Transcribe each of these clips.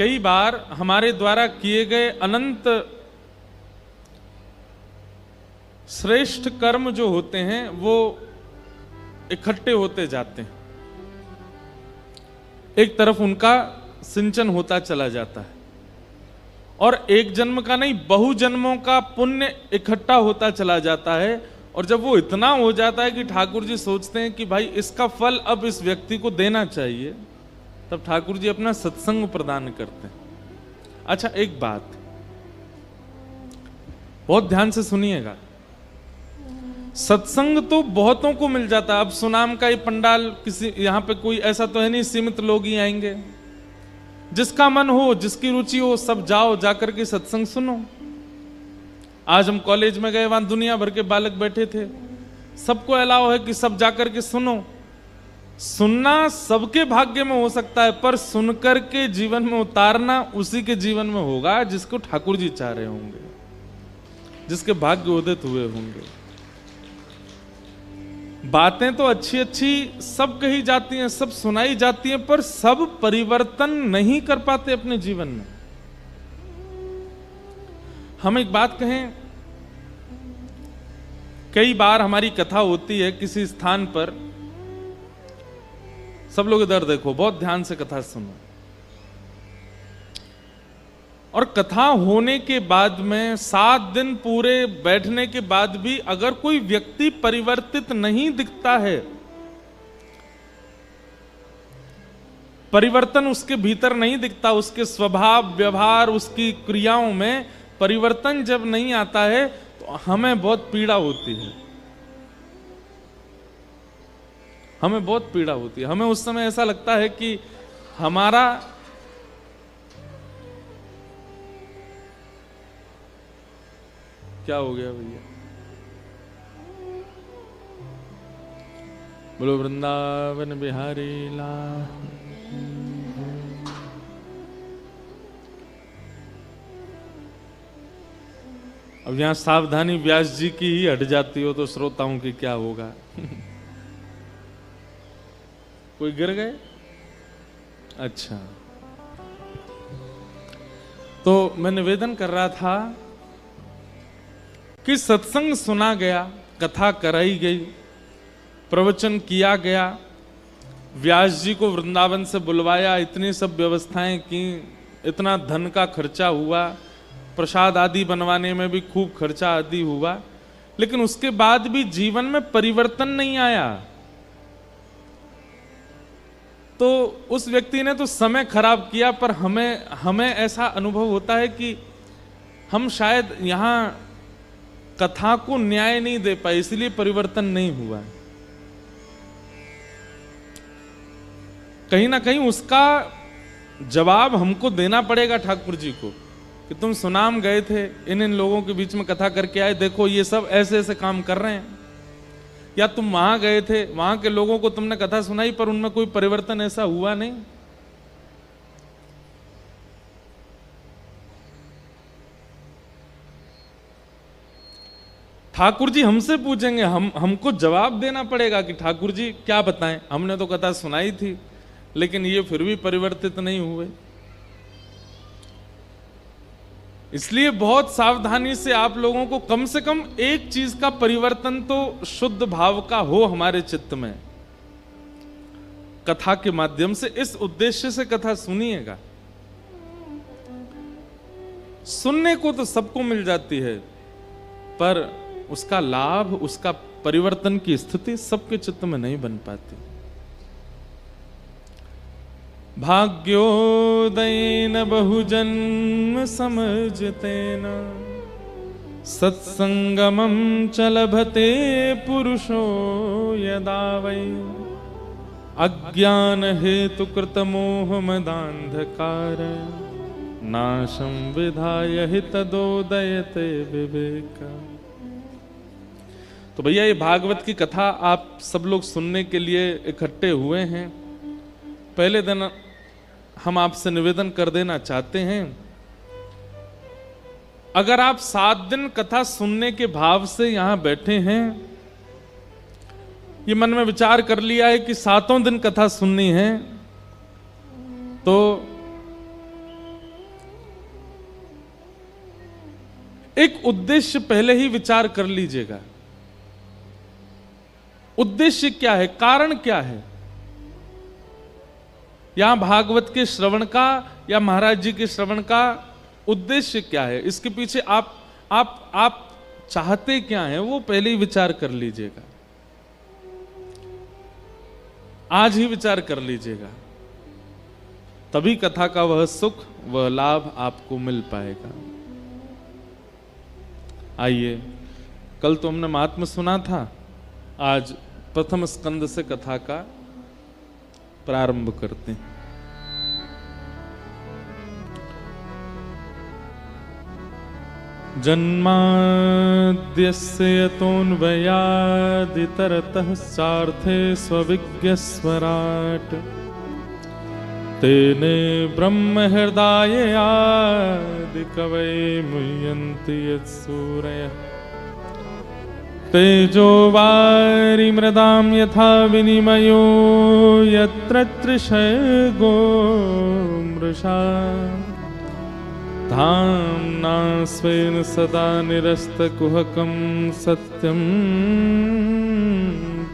कई बार हमारे द्वारा किए गए अनंत श्रेष्ठ कर्म जो होते हैं वो इकट्ठे होते जाते हैं, एक तरफ उनका सिंचन होता चला जाता है और एक जन्म का नहीं बहु जन्मों का पुण्य इकट्ठा होता चला जाता है। और जब वो इतना हो जाता है कि ठाकुर जी सोचते हैं कि भाई इसका फल अब इस व्यक्ति को देना चाहिए, तब ठाकुर जी अपना सत्संग प्रदान करते हैं। अच्छा, एक बात बहुत ध्यान से सुनिएगा, सत्संग तो बहुतों को मिल जाता है। अब सुनाम का ये पंडाल, किसी यहां पे कोई ऐसा तो है नहीं सीमित लोग ही आएंगे, जिसका मन हो जिसकी रुचि हो सब जाओ, जाकर के सत्संग सुनो। आज हम कॉलेज में गए, वहां दुनिया भर के बालक बैठे थे, सबको अलाउ है कि सब जाकर के सुनो। सुनना सबके भाग्य में हो सकता है, पर सुनकर के जीवन में उतारना उसी के जीवन में होगा जिसको ठाकुर जी चाह रहे होंगे, जिसके भाग्य उदित हुए होंगे। बातें तो अच्छी अच्छी सब कही जाती हैं, सब सुनाई जाती हैं, पर सब परिवर्तन नहीं कर पाते अपने जीवन में। हम एक बात कहें, कई बार हमारी कथा होती है किसी स्थान पर, सब लोग इधर देखो, बहुत ध्यान से कथा सुनो। और कथा होने के बाद में 7 दिन पूरे बैठने के बाद भी अगर कोई व्यक्ति परिवर्तित नहीं दिखता है, परिवर्तन उसके भीतर नहीं दिखता, उसके स्वभाव व्यवहार उसकी क्रियाओं में परिवर्तन जब नहीं आता है, तो हमें बहुत पीड़ा होती है। हमें बहुत पीड़ा होती है। हमें उस समय ऐसा लगता है कि हमारा क्या हो गया भैया? बोलो वृंदावन बिहारी लाल। अब यहां सावधानी व्यास जी की ही हट जाती हो तो श्रोताओं की क्या होगा? कोई गिर गए? अच्छा, तो मैं निवेदन कर रहा था कि सत्संग सुना गया, कथा कराई गई, प्रवचन किया गया, व्यास जी को वृंदावन से बुलवाया, इतनी सब व्यवस्थाएं की, इतना धन का खर्चा हुआ, प्रसाद आदि बनवाने में भी खूब खर्चा आदि हुआ, लेकिन उसके बाद भी जीवन में परिवर्तन नहीं आया। तो उस व्यक्ति ने तो समय खराब किया, पर हमें ऐसा अनुभव होता है कि हम शायद यहां कथा को न्याय नहीं दे पाए, इसलिए परिवर्तन नहीं हुआ। कहीं ना कहीं उसका जवाब हमको देना पड़ेगा ठाकुर जी को कि तुम सुनाम गए थे, इन लोगों के बीच में कथा करके आए, देखो ये सब ऐसे ऐसे काम कर रहे हैं। या तुम वहां गए थे, वहां के लोगों को तुमने कथा सुनाई, पर उनमें कोई परिवर्तन ऐसा हुआ नहीं। ठाकुर जी हमसे पूछेंगे, हमको जवाब देना पड़ेगा कि ठाकुर जी क्या बताएं, हमने तो कथा सुनाई थी लेकिन ये फिर भी परिवर्तित नहीं हुए। इसलिए बहुत सावधानी से आप लोगों को कम से कम एक चीज का परिवर्तन तो शुद्ध भाव का हो हमारे चित्त में, कथा के माध्यम से। इस उद्देश्य से कथा सुनिएगा। सुनने को तो सबको मिल जाती है, पर उसका लाभ, उसका परिवर्तन की स्थिति सबके चित्त में नहीं बन पाती। भाग्योदयेन बहुजन्म समझतेन सत्संगमं च लभते पुरुषो यदा वै अज्ञान हेतु कृत मोह मदांधकार नाशं विधाय हितदोदयते विवेक। तो भैया ये भागवत की कथा आप सब लोग सुनने के लिए इकट्ठे हुए हैं। पहले दिन हम आपसे निवेदन कर देना चाहते हैं, अगर आप 7 दिन कथा सुनने के भाव से यहां बैठे हैं, ये मन में विचार कर लिया है कि 7 दिन कथा सुननी है, तो एक उद्देश्य पहले ही विचार कर लीजिएगा। उद्देश्य क्या है, कारण क्या है? यहां भागवत के श्रवण का या महाराज जी के श्रवण का उद्देश्य क्या है, इसके पीछे आप चाहते क्या हैं, वो पहले ही विचार कर लीजिएगा। आज ही विचार कर लीजिएगा, तभी कथा का वह सुख, वह लाभ आपको मिल पाएगा। आइए, कल तो हमने महात्म्य सुना था, आज प्रथम स्कंद से कथा का प्रारंभ करते हैं। जन्माद्यस्य यतोऽन्वयादितरतः सार्थे स्वविज्ञस्वराट् तेने ब्रह्म हृदय आदि कवये मुह्यन्ति यत्सूरयः तेजो वारिमृदां यथा विनिमयो यत्र तृषर्गो मृषा धाम्ना स्वेन सदा निरस्तकुहकं सत्यं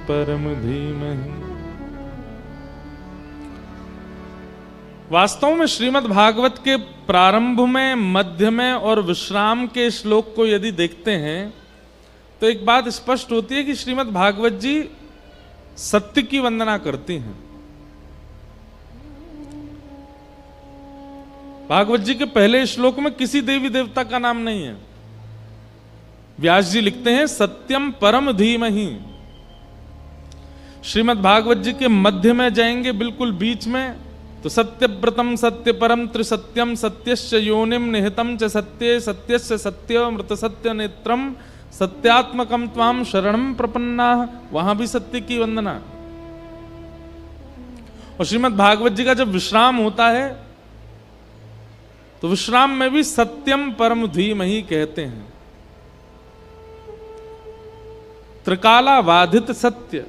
परम धीमहि। वास्तव में श्रीमद् भागवत के प्रारंभ में, मध्य में और विश्राम के श्लोक को यदि देखते हैं तो एक बात स्पष्ट होती है कि श्रीमद् भागवत जी सत्य की वंदना करती हैं। भागवत जी के पहले श्लोक में किसी देवी देवता का नाम नहीं है। व्यास जी लिखते हैं सत्यम परम धीमहि। श्रीमद् भागवत जी के मध्य में जाएंगे, बिल्कुल बीच में, तो सत्यव्रतम सत्य परम त्रिसत्यम सत्यश्च योनिम निहितम च सत्ये सत्यस्य सत्य मृत सत्य नेत्रम सत्यात्मकम त्वाम शरणम प्रपन्ना, वहां भी सत्य की वंदना। और श्रीमद् भागवत जी का जब विश्राम होता है तो विश्राम में भी सत्यम परम धीमहि कहते हैं। त्रिकाला बाधित सत्य,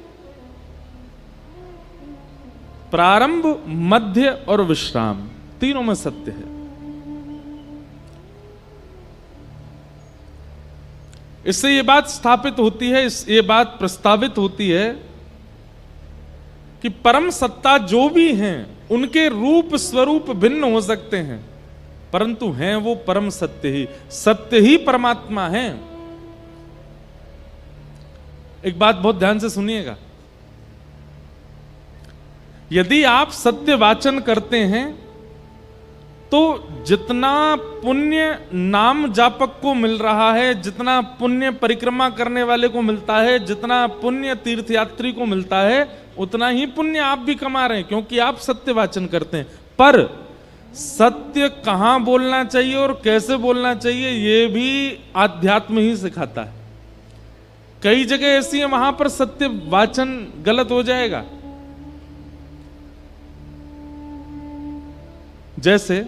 प्रारंभ, मध्य और विश्राम, तीनों में सत्य है। इससे ये बात स्थापित होती है, ये बात प्रस्तावित होती है कि परम सत्ता जो भी हैं उनके रूप स्वरूप भिन्न हो सकते हैं, परंतु हैं वो परम सत्य ही परमात्मा है। एक बात बहुत ध्यान से सुनिएगा, यदि आप सत्य वाचन करते हैं तो जितना पुण्य नाम जापक को मिल रहा है, जितना पुण्य परिक्रमा करने वाले को मिलता है, जितना पुण्य तीर्थयात्री को मिलता है, उतना ही पुण्य आप भी कमा रहे हैं, क्योंकि आप सत्य वाचन करते हैं। पर सत्य कहां बोलना चाहिए और कैसे बोलना चाहिए, यह भी आध्यात्म ही सिखाता है। कई जगह ऐसी है वहां पर सत्य वाचन गलत हो जाएगा। जैसे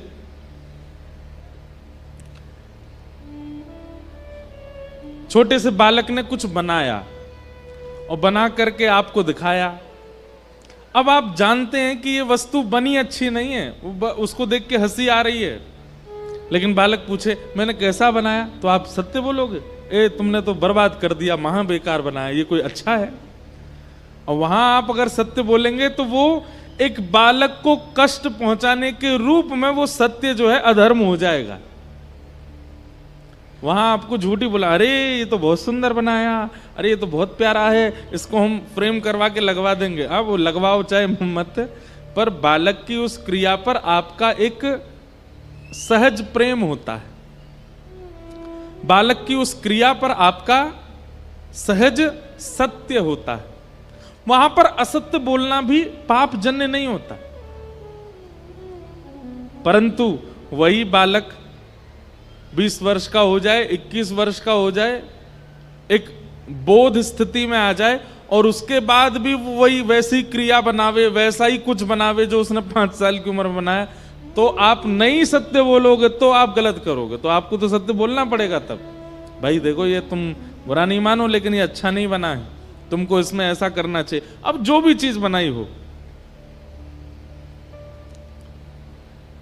छोटे से बालक ने कुछ बनाया और बना करके आपको दिखाया। अब आप जानते हैं कि ये वस्तु बनी अच्छी नहीं है, उसको देख के हंसी आ रही है, लेकिन बालक पूछे मैंने कैसा बनाया, तो आप सत्य बोलोगे, ए तुमने तो बर्बाद कर दिया, महा बेकार बनाया, ये कोई अच्छा है? और वहां आप अगर सत्य बोलेंगे तो वो एक बालक को कष्ट पहुंचाने के रूप में वो सत्य जो है अधर्म हो जाएगा। वहां आपको झूठी बोला, अरे ये तो बहुत सुंदर बनाया, अरे ये तो बहुत प्यारा है, इसको हम फ्रेम करवा के लगवा देंगे। अब वो लगवाओ चाहे मत, पर बालक की उस क्रिया पर आपका एक सहज प्रेम होता है, बालक की उस क्रिया पर आपका सहज सत्य होता है। वहां पर असत्य बोलना भी पाप जन्य नहीं होता, परंतु वही बालक 20 वर्ष का हो जाए, 21 वर्ष का हो जाए, एक बोध स्थिति में आ जाए और उसके बाद भी वही वैसी क्रिया बनावे, वैसा ही कुछ बनावे जो उसने 5 साल की उम्र में बनाया, तो आप नहीं सत्य बोलोगे तो आप गलत करोगे। तो आपको तो सत्य बोलना पड़ेगा तब, भाई देखो ये तुम बुरा नहीं मानो लेकिन ये अच्छा नहीं बना है, तुमको इसमें ऐसा करना चाहिए। अब जो भी चीज बनाई हो,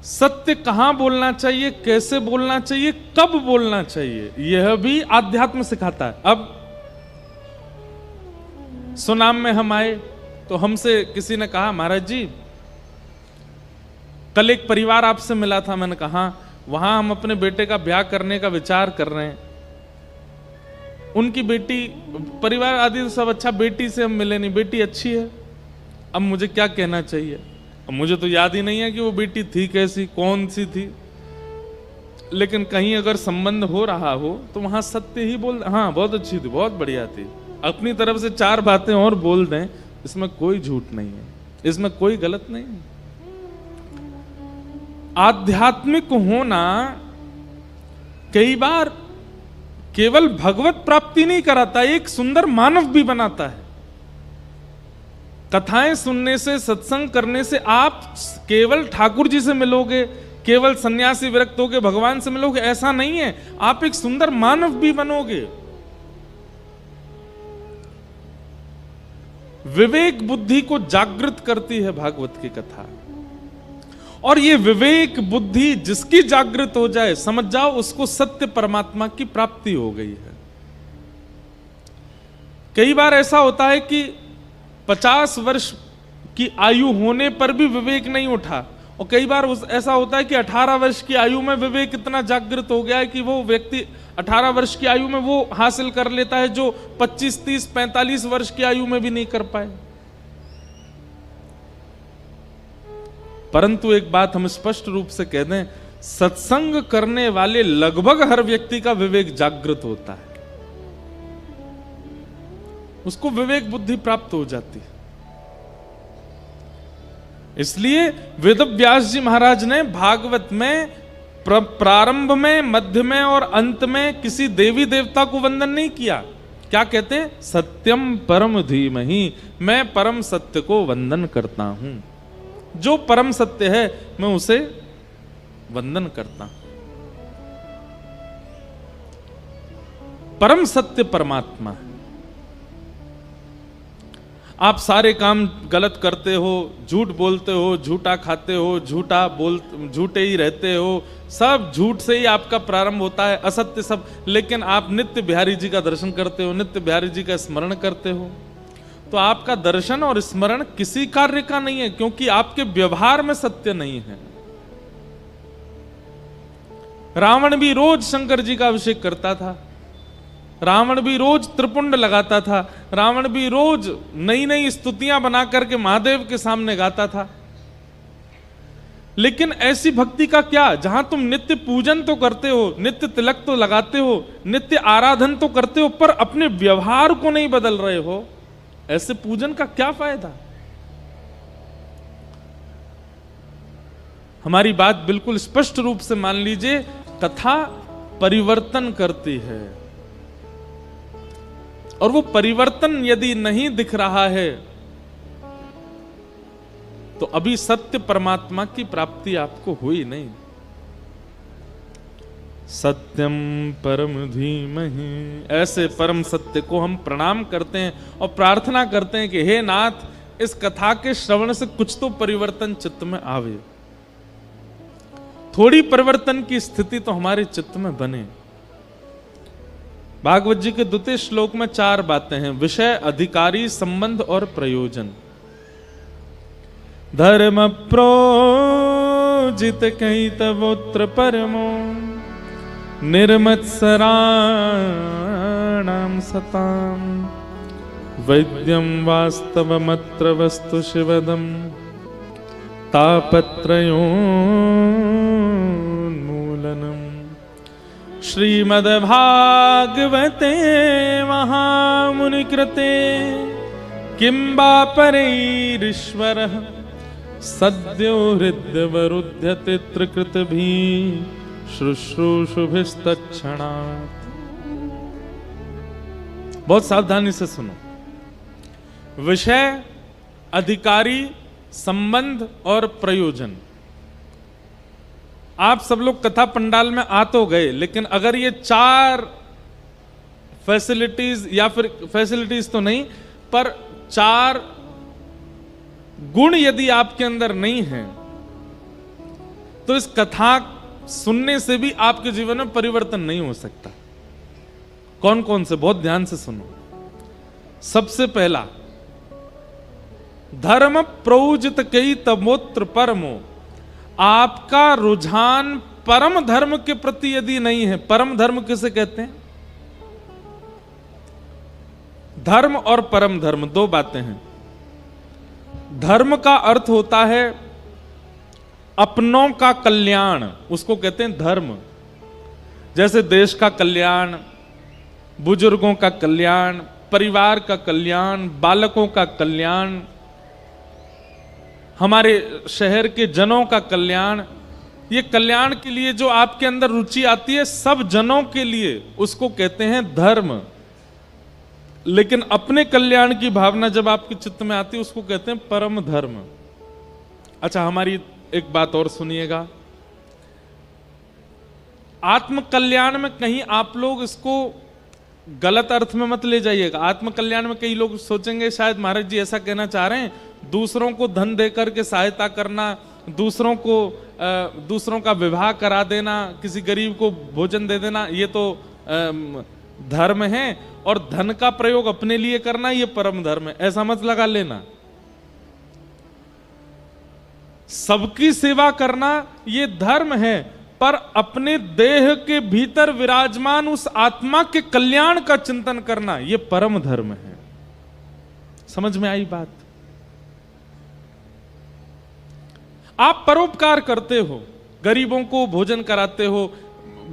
सत्य कहां बोलना चाहिए, कैसे बोलना चाहिए, कब बोलना चाहिए, यह भी आध्यात्म सिखाता है। अब सुनाम में हम आए तो हमसे किसी ने कहा, महाराज जी कल एक परिवार आपसे मिला था। मैंने कहा वहां हम अपने बेटे का ब्याह करने का विचार कर रहे हैं। उनकी बेटी, परिवार आदि तो सब अच्छा, बेटी से हम मिले नहीं, बेटी अच्छी है। अब मुझे क्या कहना चाहिए? अब मुझे तो याद ही नहीं है कि वो बेटी थी कैसी, कौन सी थी, लेकिन कहीं अगर संबंध हो रहा हो तो वहां सत्य ही बोल, हाँ बहुत अच्छी थी, बहुत बढ़िया थी, अपनी तरफ से 4 बातें और बोल दें, इसमें कोई झूठ नहीं है, इसमें कोई गलत नहीं है। आध्यात्मिक होना कई बार केवल भगवत प्राप्ति नहीं कराता, एक सुंदर मानव भी बनाता है। कथाएं सुनने से, सत्संग करने से आप केवल ठाकुर जी से मिलोगे, केवल सन्यासी विरक्त होके भगवान से मिलोगे, ऐसा नहीं है। आप एक सुंदर मानव भी बनोगे। विवेक बुद्धि को जागृत करती है भागवत की कथा, और ये विवेक बुद्धि जिसकी जागृत हो जाए, समझ जाओ उसको सत्य परमात्मा की प्राप्ति हो गई है। कई बार ऐसा होता है कि 50 वर्ष की आयु होने पर भी विवेक नहीं उठा, और कई बार ऐसा होता है कि 18 वर्ष की आयु में विवेक इतना जागृत हो गया है कि वो व्यक्ति 18 वर्ष की आयु में वो हासिल कर लेता है जो 25, 30, 45 वर्ष की आयु में भी नहीं कर पाए। परंतु एक बात हम स्पष्ट रूप से कह दें, सत्संग करने वाले लगभग हर व्यक्ति का विवेक जागृत होता है, उसको विवेक बुद्धि प्राप्त हो जाती है। इसलिए वेद व्यास जी महाराज ने भागवत में प्रारंभ में, मध्य में और अंत में किसी देवी देवता को वंदन नहीं किया। क्या कहते हैं? सत्यम परम धीमहि, मैं परम सत्य को वंदन करता हूं। जो परम सत्य है मैं उसे वंदन करता हूं। परम सत्य परमात्मा है। आप सारे काम गलत करते हो, झूठ बोलते हो, झूठा खाते हो, झूठे ही रहते हो, सब झूठ से ही आपका प्रारंभ होता है, असत्य सब। लेकिन आप नित्य बिहारी जी का दर्शन करते हो, नित्य बिहारी जी का स्मरण करते हो, तो आपका दर्शन और स्मरण किसी कार्य का नहीं है, क्योंकि आपके व्यवहार में सत्य नहीं है। रावण भी रोज शंकर जी का अभिषेक करता था, रावण भी रोज त्रिपुंड लगाता था, रावण भी रोज नई नई स्तुतियां बना करके महादेव के सामने गाता था। लेकिन ऐसी भक्ति का क्या, जहां तुम नित्य पूजन तो करते हो, नित्य तिलक तो लगाते हो, नित्य आराधन तो करते हो, पर अपने व्यवहार को नहीं बदल रहे हो, ऐसे पूजन का क्या फायदा? हमारी बात बिल्कुल स्पष्ट रूप से मान लीजिए, कथा परिवर्तन करती है, और वो परिवर्तन यदि नहीं दिख रहा है तो अभी सत्य परमात्मा की प्राप्ति आपको हुई नहीं। सत्यम परम धीमहि, ऐसे परम सत्य को हम प्रणाम करते हैं और प्रार्थना करते हैं कि हे नाथ, इस कथा के श्रवण से कुछ तो परिवर्तन चित्त में आवे, थोड़ी परिवर्तन की स्थिति तो हमारे चित्त में बने। भागवत जी के 2वें श्लोक में 4 बातें हैं: विषय, अधिकारी, संबंध और प्रयोजन। धर्म प्रोजित कही तवोत्र परमो निर्मत्सराणां सतां वैद्यं वास्तवमत्र वस्तु शिवदं तापत्रयोन्मूलनम्। श्रीमद्भागवते महामुनिकृते किं वा परैरीश्वरः सद्यो हृद्यवरुध्यते त्रिकृतभिः शुश्रूषुभिस्तत्क्षणात्। बहुत सावधानी से सुनो। विषय, अधिकारी, संबंध और प्रयोजन। आप सब लोग कथा पंडाल में आ तो गए, लेकिन अगर ये 4 फैसिलिटीज, या फिर फैसिलिटीज तो नहीं, पर 4 गुण यदि आपके अंदर नहीं है, तो इस कथा सुनने से भी आपके जीवन में परिवर्तन नहीं हो सकता। कौन कौन से, बहुत ध्यान से सुनो। सबसे पहला, धर्म प्रौजित कई तमोत्र परमो, आपका रुझान परम धर्म के प्रति यदि नहीं है, परम धर्म किसे कहते हैं? धर्म और परम धर्म दो बातें हैं। धर्म का अर्थ होता है अपनों का कल्याण, उसको कहते हैं धर्म। जैसे देश का कल्याण, बुजुर्गों का कल्याण, परिवार का कल्याण, बालकों का कल्याण, हमारे शहर के जनों का कल्याण। ये कल्याण के लिए जो आपके अंदर रुचि आती है सब जनों के लिए, उसको कहते हैं धर्म। लेकिन अपने कल्याण की भावना जब आपके चित्त में आती है उसको कहते हैं परम धर्म। अच्छा, हमारी एक बात और सुनिएगा। आत्म कल्याण में कहीं आप लोग इसको गलत अर्थ में मत ले जाइएगा। आत्म कल्याण में कई लोग सोचेंगे शायद महाराज जी ऐसा कहना चाह रहे हैं दूसरों को धन देकर के सहायता करना, दूसरों का विवाह करा देना, किसी गरीब को भोजन दे देना, ये तो धर्म है, और धन का प्रयोग अपने लिए करना ये परम धर्म है, ऐसा मत लगा लेना। सबकी सेवा करना ये धर्म है, पर अपने देह के भीतर विराजमान उस आत्मा के कल्याण का चिंतन करना ये परम धर्म है। समझ में आई बात? आप परोपकार करते हो, गरीबों को भोजन कराते हो,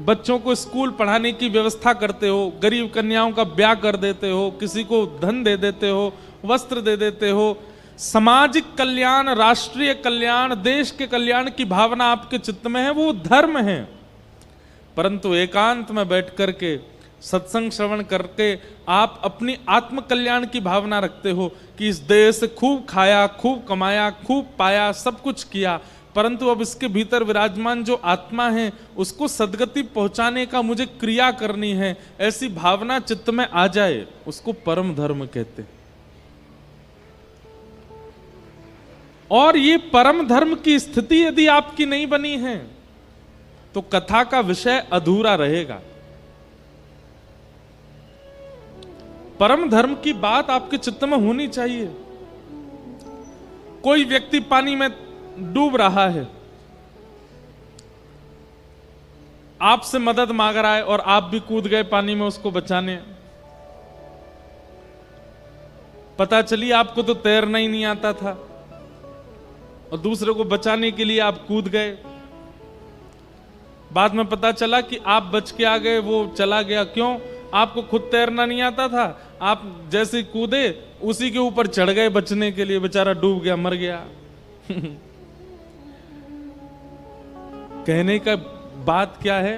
बच्चों को स्कूल पढ़ाने की व्यवस्था करते हो, गरीब कन्याओं का ब्याह कर देते हो, किसी को धन दे देते हो, वस्त्र दे देते हो, सामाजिक कल्याण, राष्ट्रीय कल्याण, देश के कल्याण की भावना आपके चित्त में है, वो धर्म है। परंतु एकांत में बैठ करके सत्संग श्रवण करके आप अपनी आत्म कल्याण की भावना रखते हो कि इस देश से खूब खाया, खूब कमाया, खूब पाया, सब कुछ किया, परंतु अब इसके भीतर विराजमान जो आत्मा है उसको सदगति पहुंचाने का मुझे क्रिया करनी है, ऐसी भावना चित्त में आ जाए, उसको परम धर्म कहते हैं। और ये परम धर्म की स्थिति यदि आपकी नहीं बनी है तो कथा का विषय अधूरा रहेगा। परम धर्म की बात आपके चित्त में होनी चाहिए। कोई व्यक्ति पानी में डूब रहा है, आपसे मदद मांग रहा है और आप भी कूद गए पानी में उसको बचाने। पता चली आपको तो तैरना ही नहीं आता था और दूसरे को बचाने के लिए आप कूद गए। बाद में पता चला कि आप बच के आ गए, वो चला गया। क्यों? आपको खुद तैरना नहीं आता था, आप जैसे कूदे उसी के ऊपर चढ़ गए बचने के लिए, बेचारा डूब गया, मर गया। कहने का बात क्या है?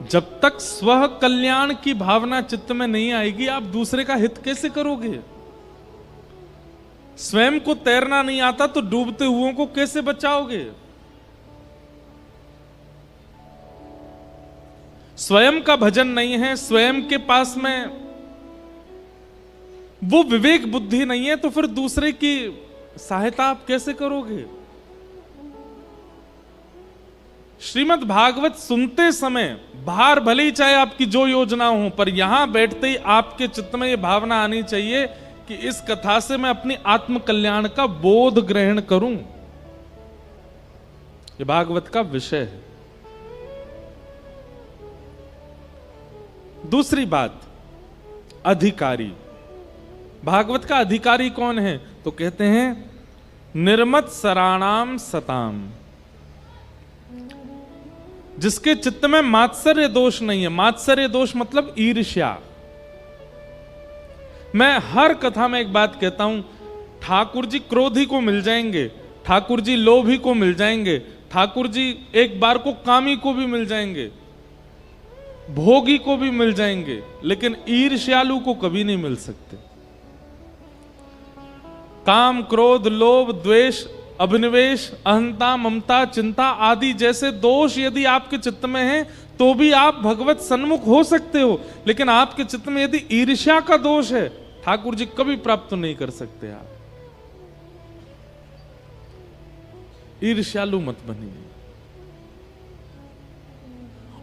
जब तक स्व कल्याण की भावना चित्त में नहीं आएगी आप दूसरे का हित कैसे करोगे? स्वयं को तैरना नहीं आता तो डूबते हुओं को कैसे बचाओगे? स्वयं का भजन नहीं है, स्वयं के पास में वो विवेक बुद्धि नहीं है, तो फिर दूसरे की सहायता आप कैसे करोगे? श्रीमद् भागवत सुनते समय बाहर भले ही चाहे आपकी जो योजना हो, पर यहां बैठते ही आपके चित्त में ये भावना आनी चाहिए कि इस कथा से मैं अपनी आत्म कल्याण का बोध ग्रहण करूं। ये भागवत का विषय है। दूसरी बात, अधिकारी। भागवत का अधिकारी कौन है? तो कहते हैं निर्मत सराणाम सताम, जिसके चित्त में मात्सर्य दोष नहीं है। मात्सर्य दोष मतलब ईर्ष्या। मैं हर कथा में एक बात कहता हूं, ठाकुर जी क्रोधी को मिल जाएंगे, ठाकुर जी लोभी को मिल जाएंगे, ठाकुर जी एक बार को कामी को भी मिल जाएंगे, भोगी को भी मिल जाएंगे, लेकिन ईर्ष्यालु को कभी नहीं मिल सकते। काम, क्रोध, लोभ, द्वेष, अभिनिवेश, अहंता, ममता, चिंता आदि जैसे दोष यदि आपके चित्त में हैं तो भी आप भगवत सन्मुख हो सकते हो, लेकिन आपके चित्त में यदि ईर्ष्या का दोष है ठाकुर जी कभी प्राप्त नहीं कर सकते आप। ईर्ष्यालु मत बनिए।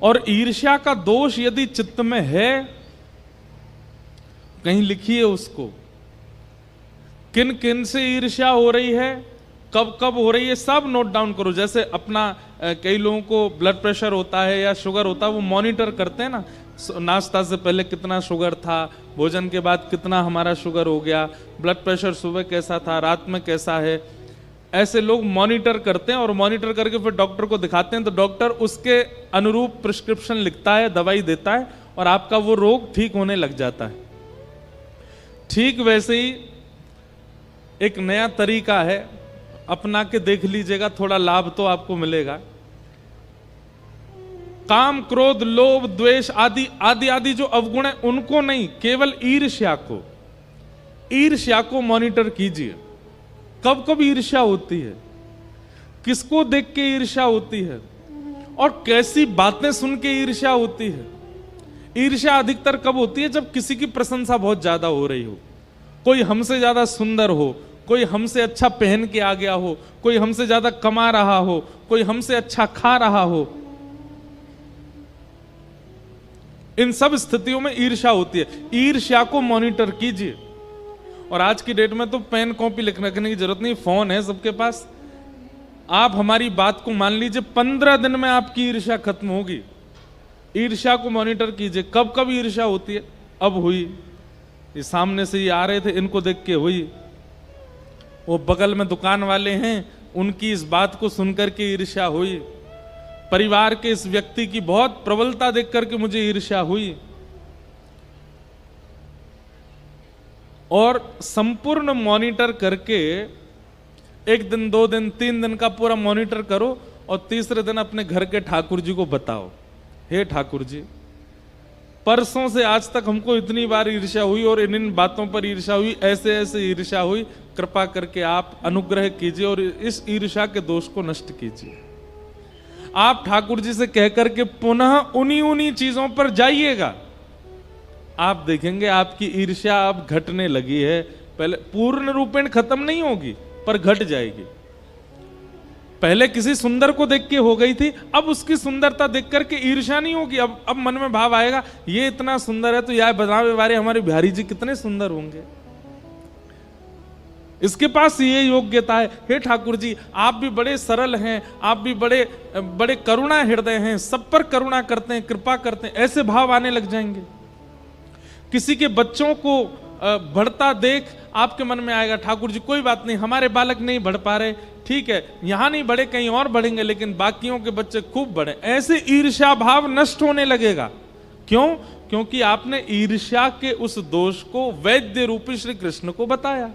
और ईर्ष्या का दोष यदि चित्त में है, कहीं लिखिए उसको, किन किन से ईर्ष्या हो रही है, कब कब हो रही है, सब नोट डाउन करो। जैसे अपना कई लोगों को ब्लड प्रेशर होता है या शुगर होता है, वो मॉनिटर करते हैं ना, नाश्ता से पहले कितना शुगर था, भोजन के बाद कितना हमारा शुगर हो गया, ब्लड प्रेशर सुबह कैसा था, रात में कैसा है। ऐसे लोग मॉनिटर करते हैं और मॉनिटर करके फिर डॉक्टर को दिखाते हैं, तो डॉक्टर उसके अनुरूप प्रिस्क्रिप्शन लिखता है, दवाई देता है और आपका वो रोग ठीक होने लग जाता है। ठीक वैसे ही एक नया तरीका है, अपना के देख लीजिएगा, थोड़ा लाभ तो आपको मिलेगा। काम, क्रोध, लोभ, द्वेष आदि आदि आदि जो अवगुण है उनको नहीं, केवल ईर्ष्या को मॉनिटर कीजिए। कब कब ईर्ष्या होती है, किसको देख के ईर्ष्या होती है और कैसी बातें सुन के ईर्ष्या होती है। ईर्ष्या अधिकतर कब होती है, जब किसी की प्रशंसा बहुत ज्यादा हो रही हो, कोई हमसे ज्यादा सुंदर हो, कोई हमसे अच्छा पहन के आ गया हो, कोई हमसे ज्यादा कमा रहा हो, कोई हमसे अच्छा खा रहा हो। इन सब स्थितियों में ईर्ष्या होती है। ईर्ष्या को मॉनिटर कीजिए। और आज की डेट में तो पेन कॉपी लिख रखने की जरूरत नहीं, फोन है सबके पास। आप हमारी बात को मान लीजिए, 15 दिन में आपकी ईर्ष्या खत्म होगी। ईर्ष्या को मॉनिटर कीजिए, कब कब ईर्ष्या होती है। अब हुई, ये सामने से ये आ रहे थे, इनको देख के हुई। वो बगल में दुकान वाले हैं, उनकी इस बात को सुनकर के ईर्ष्या हुई। परिवार के इस व्यक्ति की बहुत प्रबलता देख करके मुझे ईर्ष्या हुई। और संपूर्ण मॉनिटर करके 1 दिन, 2 दिन, 3 दिन का पूरा मॉनिटर करो और तीसरे दिन अपने घर के ठाकुर जी को बताओ, हे ठाकुर जी, परसों से आज तक हमको इतनी बार ईर्ष्या हुई और इन बातों पर ईर्ष्या हुई, ऐसे ऐसे ईर्ष्या हुई, कृपा करके आप अनुग्रह कीजिए और इस ईर्ष्या के दोष को नष्ट कीजिए। आप ठाकुर जी से कहकर के पुनः उन्हीं चीजों पर जाइएगा। आप देखेंगे आपकी ईर्ष्या अब घटने लगी है। पहले पूर्ण रूपेण खत्म नहीं होगी, पर घट जाएगी। पहले किसी सुंदर को देख के हो गई थी, अब उसकी सुंदरता देख करके ईर्ष्या नहीं होगी। अब मन में भाव आएगा, ये इतना सुंदर है तो यार बतावे वाले हमारे बिहारी जी कितने सुंदर होंगे, इसके पास ये योग्यता है। हे ठाकुर जी, आप भी बड़े सरल हैं, आप भी बड़े बड़े करुणा हृदय हैं, सब पर करुणा करते हैं, कृपा करते हैं, ऐसे भाव आने लग जाएंगे। किसी के बच्चों को बढ़ता देख आपके मन में आएगा, ठाकुर जी कोई बात नहीं, हमारे बालक नहीं बढ़ पा रहे, ठीक है, यहां नहीं बढ़े कहीं और बढ़ेंगे, लेकिन बाकियों के बच्चे खूब बढ़े। ऐसे ईर्ष्या भाव नष्ट होने लगेगा। क्यों? क्योंकि आपने ईर्ष्या के उस दोष को वैद्य रूपी श्री कृष्ण को बताया।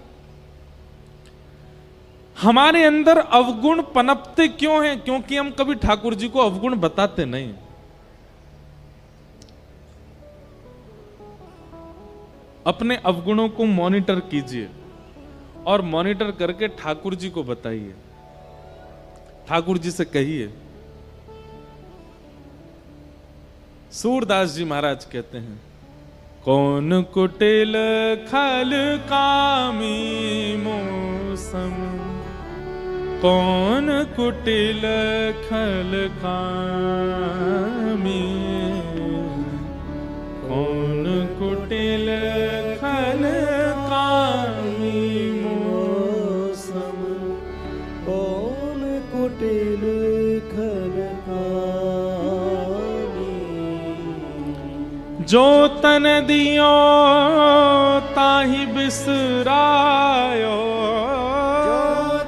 हमारे अंदर अवगुण पनपते क्यों हैं? क्योंकि हम कभी ठाकुर जी को अवगुण बताते नहीं। अपने अवगुणों को मॉनिटर कीजिए और मॉनिटर करके ठाकुर जी को बताइए, ठाकुर जी से कहिए। सूरदास जी महाराज कहते हैं, कौन कुटिल खल कामी मौसम, कौन कुटिल खल कामी, कौन कुटिल खल कामी मौसम, कौन कुटिल खल कामी, जो तन दियो ताहि बिसरायो, जो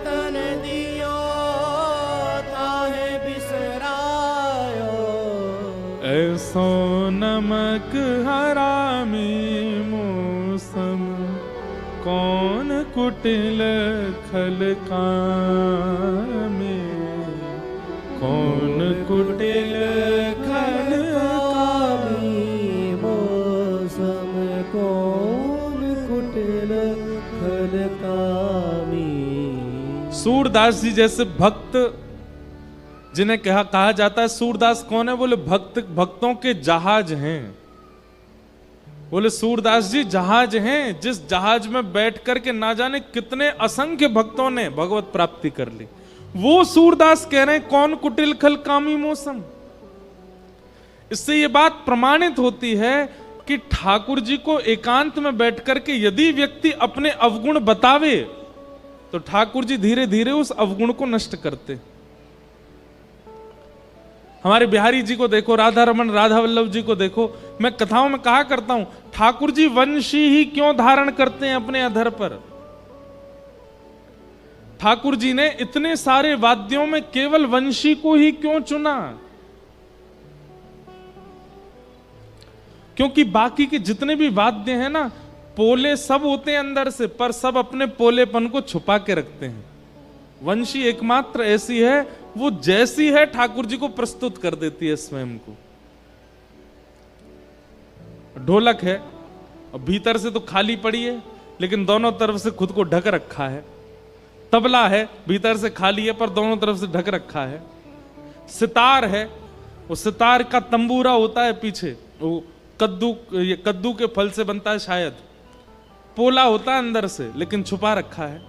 तन दियो ताहि बिसरायो, ऐसो नमक हरामी मौसम, कौन कुटिल खल कामी, कौन कुटिल खल कामी मौसम, कौन कुटिल खल कामी। सूरदास जी जैसे भक्त जिन्हें कहा जाता है, सूरदास कौन है? बोले भक्तों के जहाज हैं। बोले सूरदास जी जहाज हैं, जिस जहाज में बैठ करके ना जाने कितने असंख्य भक्तों ने भगवत प्राप्ति कर ली। वो सूरदास कह रहे हैं कौन कुटिल खल कामी मौसम। इससे ये बात प्रमाणित होती है कि ठाकुर जी को एकांत में बैठ करके यदि व्यक्ति अपने अवगुण बतावे तो ठाकुर जी धीरे धीरे उस अवगुण को नष्ट करते। हमारे बिहारी जी को देखो, राधा रमन राधा वल्लभ जी को देखो। मैं कथाओं में कहा करता हूं ठाकुर जी वंशी ही क्यों धारण करते हैं अपने अधर पर। ठाकुर जी ने इतने सारे वाद्यों में केवल वंशी को ही क्यों चुना? क्योंकि बाकी के जितने भी वाद्य हैं ना, पोले सब होते हैं अंदर से, पर सब अपने पोलेपन को छुपा के रखते हैं। वंशी एकमात्र ऐसी है, वो जैसी है ठाकुर जी को प्रस्तुत कर देती है स्वयं को। ढोलक है और भीतर से तो खाली पड़ी है, लेकिन दोनों तरफ से खुद को ढक रखा है। तबला है, भीतर से खाली है पर दोनों तरफ से ढक रखा है। सितार है, वो सितार का तंबूरा होता है पीछे, वो कद्दू के फल से बनता है शायद। पोला होता है अंदर से लेकिन छुपा रखा है।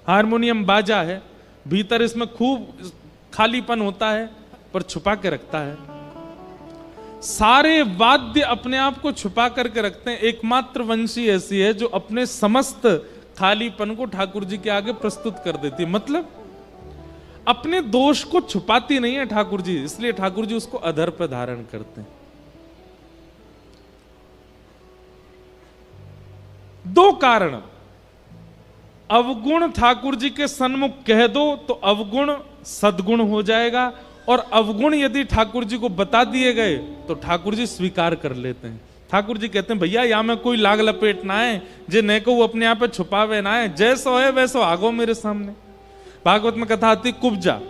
हारमोनियम बाजा है, भीतर इसमें खूब खालीपन होता है पर छुपा के रखता है। सारे वाद्य अपने आप को छुपा करके रखते हैं। एकमात्र वंशी ऐसी है जो अपने समस्त खालीपन को ठाकुर जी के आगे प्रस्तुत कर देती है। मतलब अपने दोष को छुपाती नहीं है ठाकुर जी, इसलिए ठाकुर जी उसको अधर पर धारण करते हैं। दो कारण, अवगुण ठाकुर जी के सन्मुख कह दो तो अवगुण सद्गुण हो जाएगा, और अवगुण यदि ठाकुर जी को बता दिए गए तो ठाकुर जी स्वीकार कर लेते हैं। ठाकुर जी कहते हैं भैया या में कोई लाग लपेट ना है, जे ने को वो अपने आप पे छुपावे ना है, जैसो है वैसो आगो मेरे सामने। भागवत में कथा आती कुब्जा,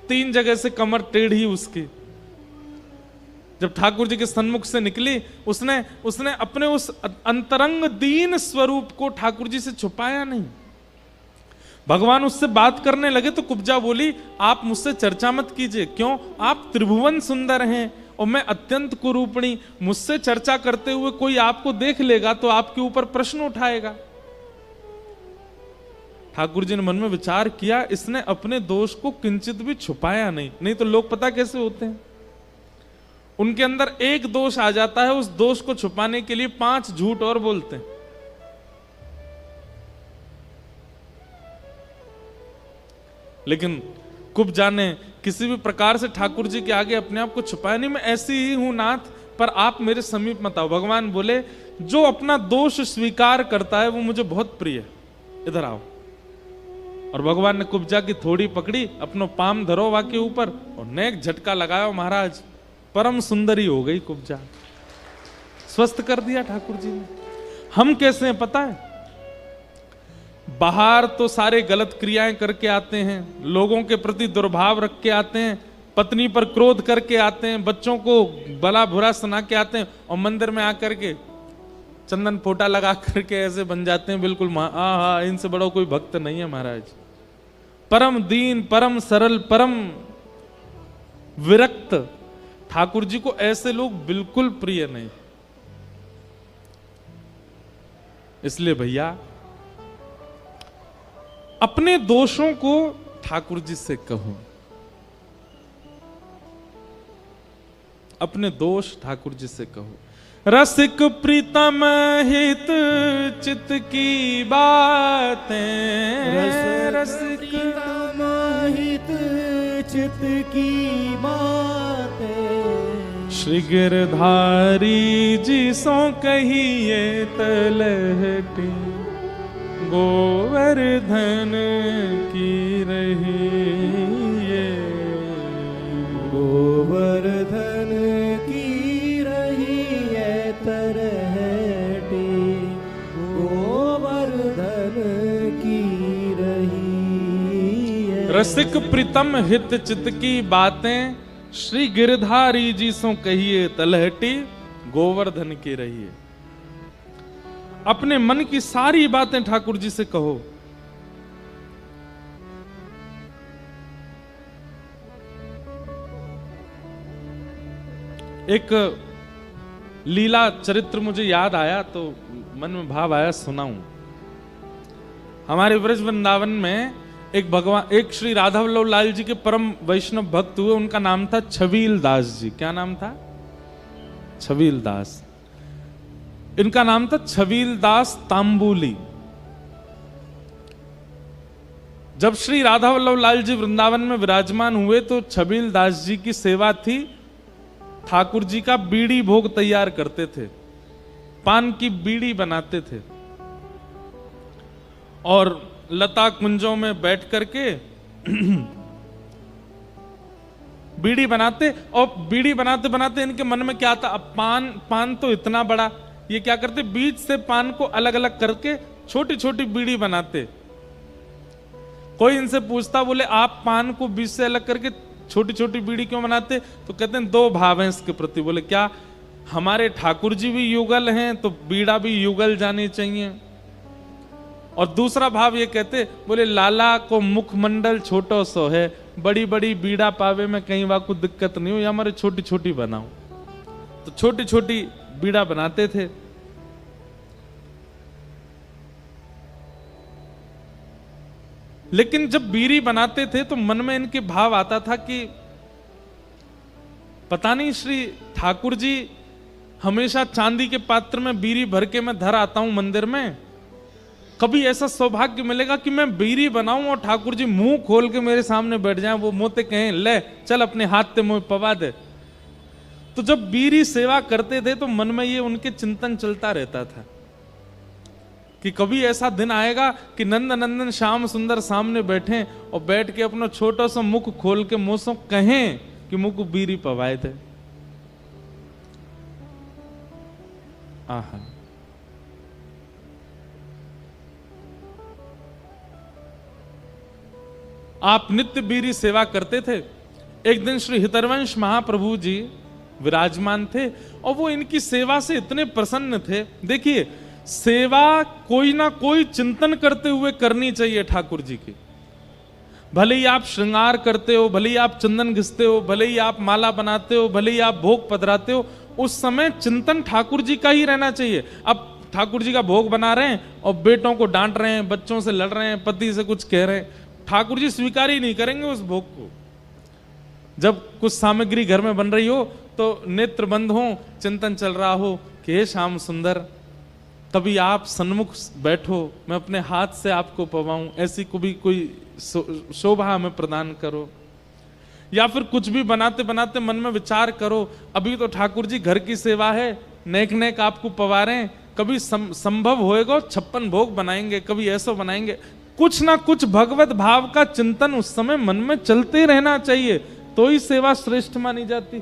3 जगह से कमर टेढ़ी उसकी। जब ठाकुर जी के सन्मुख से निकली, उसने अपने उस अंतरंग दीन स्वरूप को ठाकुर जी से छुपाया नहीं। भगवान उससे बात करने लगे तो कुब्जा बोली आप मुझसे चर्चा मत कीजिए। क्यों? आप त्रिभुवन सुंदर हैं और मैं अत्यंत कुरूपणी। मुझसे चर्चा करते हुए कोई आपको देख लेगा तो आपके ऊपर प्रश्न उठाएगा। ठाकुर जी ने मन में विचार किया, इसने अपने दोष को किंचित भी छुपाया नहीं तो लोग पता कैसे होते हैं, उनके अंदर एक दोष आ जाता है, उस दोष को छुपाने के लिए 5 झूठ और बोलते हैं। लेकिन कुब्जा ने किसी भी प्रकार से ठाकुर जी के आगे अपने आप को छुपाया नहीं। मैं ऐसी ही हूं नाथ, पर आप मेरे समीप मत आओ। भगवान बोले जो अपना दोष स्वीकार करता है वो मुझे बहुत प्रिय है, इधर आओ। और भगवान ने कुब्जा की थोड़ी पकड़ी, अपनो पाम धरो वा के ऊपर और नेक झटका लगाया। महाराज परम सुंदरी हो गई कुब्जा, स्वस्थ कर दिया ठाकुर जी ने। हम कैसे हैं पता है? बाहर तो सारे गलत क्रियाएं करके आते हैं, लोगों के प्रति दुर्भाव रख के आते हैं, पत्नी पर क्रोध करके आते हैं, बच्चों को भला बुरा सुना के आते हैं, और मंदिर में आकर के चंदन फोटा लगा करके ऐसे बन जाते हैं बिल्कुल इनसे बड़ा कोई भक्त नहीं है महाराज। परम दीन, परम सरल, परम विरक्त ठाकुर जी को ऐसे लोग बिल्कुल प्रिय नहीं। इसलिए भैया अपने दोषों को ठाकुर जी से कहो, अपने दोष ठाकुर जी से कहो। रसिक प्रीतम हित चित की बातें, रसिक प्रीतम हित चित की बातें, श्री गिरधारी जी सो कहिए तलहटी, गोवर्धन की रही ये, गोवर्धन की रही है तरहटी, गोवर्धन की रही है। रसिक प्रीतम हित चित की बातें, श्री गिरधारी जी सो कहिए तलहटी, गोवर्धन की रही है। अपने मन की सारी बातें ठाकुर जी से कहो। एक लीला चरित्र मुझे याद आया तो मन में भाव आया, सुनाऊं। हमारे ब्रज वृंदावन में एक श्री राधा वल्लभ लाल जी के परम वैष्णव भक्त हुए, उनका नाम था छबील दास जी। क्या नाम था? छबील दास। इनका नाम था छबील दास तांबुली। जब श्री राधा वल्लभ लाल जी वृंदावन में विराजमान हुए तो छबील दास जी की सेवा थी, ठाकुर जी का बीड़ी भोग तैयार करते थे, पान की बीड़ी बनाते थे और लता कुंजों में बैठ करके बीड़ी बनाते। और बीड़ी बनाते बनाते इनके मन में क्या था, अब पान तो इतना बड़ा, ये क्या करते, बीच से पान को अलग अलग करके छोटी छोटी बीड़ी बनाते। कोई इनसे पूछता, बोले आप पान को बीच से अलग करके छोटी छोटी बीड़ी क्यों बनाते? तो कहते हैं दो भाव हैं इसके प्रति। बोले क्या, हमारे ठाकुर जी भी युगल हैं तो बीड़ा भी युगल जानी चाहिए। और दूसरा भाव ये कहते, बोले लाला को मुखमंडल छोटो सो है, बड़ी बड़ी बीड़ा पावे में कहीं वाकु दिक्कत नहीं हो, या हमारे छोटी छोटी बनाओ। तो छोटी छोटी बीड़ा बनाते थे। लेकिन जब बीड़ी बनाते थे तो मन में इनके भाव आता था कि पता नहीं श्री ठाकुर जी हमेशा चांदी के पात्र में बीड़ी भर के मैं धर आता हूं मंदिर में, कभी ऐसा सौभाग्य मिलेगा कि मैं बीड़ी बनाऊं और ठाकुर जी मुंह खोल के मेरे सामने बैठ जाएं, वो मोते कहें ले चल अपने हाथ से मुंह पवा दे। तो जब बीड़ी सेवा करते थे तो मन में ये उनके चिंतन चलता रहता था कि कभी ऐसा दिन आएगा कि नंद नंदन श्याम सुंदर सामने बैठे और बैठ के अपना छोटा सा मुख खोल के मुंह से कहें कि मुंह को बीड़ी पवाए थे। आहा, आप नित्य बीड़ी सेवा करते थे। एक दिन श्री हितरवंश महाप्रभु जी विराजमान थे और वो इनकी सेवा से इतने प्रसन्न थे। देखिए, सेवा कोई ना कोई चिंतन करते हुए करनी चाहिए ठाकुर जी की। भले ही आप श्रृंगार करते हो, भले ही आप चंदन घिसते हो, भले ही आप माला बनाते हो, भले ही आप भोग पधराते हो, उस समय चिंतन ठाकुर जी का ही रहना चाहिए। अब ठाकुर जी का भोग बना रहे हैं और बेटों को डांट रहे हैं, बच्चों से लड़ रहे हैं, पति से कुछ कह रहे हैं, ठाकुर जी स्वीकार ही नहीं करेंगे उस भोग को। जब कुछ सामग्री घर में बन रही हो तो नेत्र बंद हो, चिंतन चल रहा हो कि हे श्याम सुंदर, कभी आप सन्मुख बैठो, मैं अपने हाथ से आपको पवाऊं, ऐसी कोई शोभा हमें प्रदान करो। या फिर कुछ भी बनाते बनाते मन में विचार करो, अभी तो ठाकुर जी घर की सेवा है, नेक नेक आपको पवा रहे हैं, कभी संभव होएगा 56 भोग बनाएंगे, कभी ऐसा बनाएंगे। कुछ ना कुछ भगवत भाव का चिंतन उस समय मन में चलते रहना चाहिए, तो ही सेवा श्रेष्ठ मानी जाती,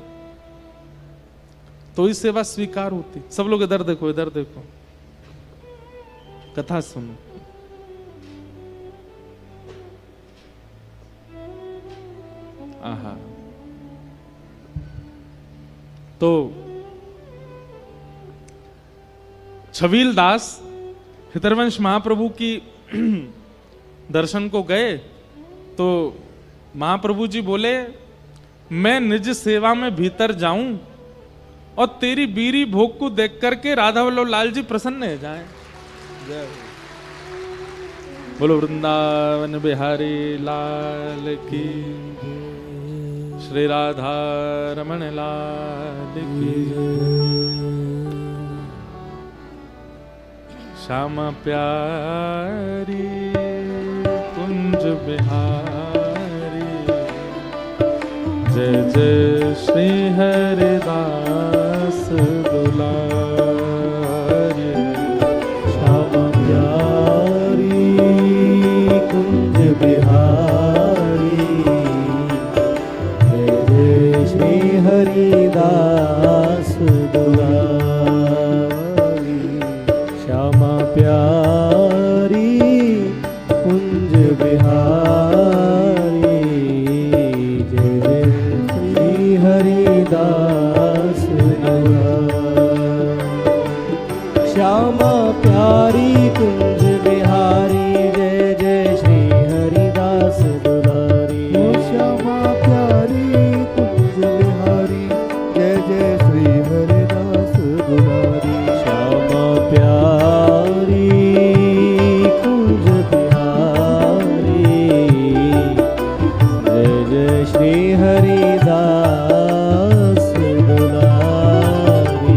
तो ही सेवा स्वीकार होती। सब लोग इधर देखो, इधर देखो, कथा सुनो। आहा, तो छबील दास हितरवंश महाप्रभु की दर्शन को गए तो महाप्रभु जी बोले, मैं निज सेवा में भीतर जाऊं और तेरी बीड़ी भोग को देख करके राधा वल्लभ लाल जी प्रसन्न हो जाएं। बोलो वृंदावन बिहारी लाल की, श्री राधा रमण लाल की, श्यामा प्यारी कुंज बिहारी, जय जय श्री हरिदास दुलारी, श्यामा प्यारी कुंज बिहारी, जय जय श्री हरिदास दुलारी, श्यामा प्यारी कुंज बिहारी, जय जय श्री हरिदास दुलारी, श्यामा प्यारी कुंज बिहारी, जय जय श्री हरिदास दुलारी, श्यामा प्यारी कुंज बिहारी, जय जय श्री हरिदास दुलारी, श्यामा प्यारी कुंज बिहारी, श्री हरिदास दुलारी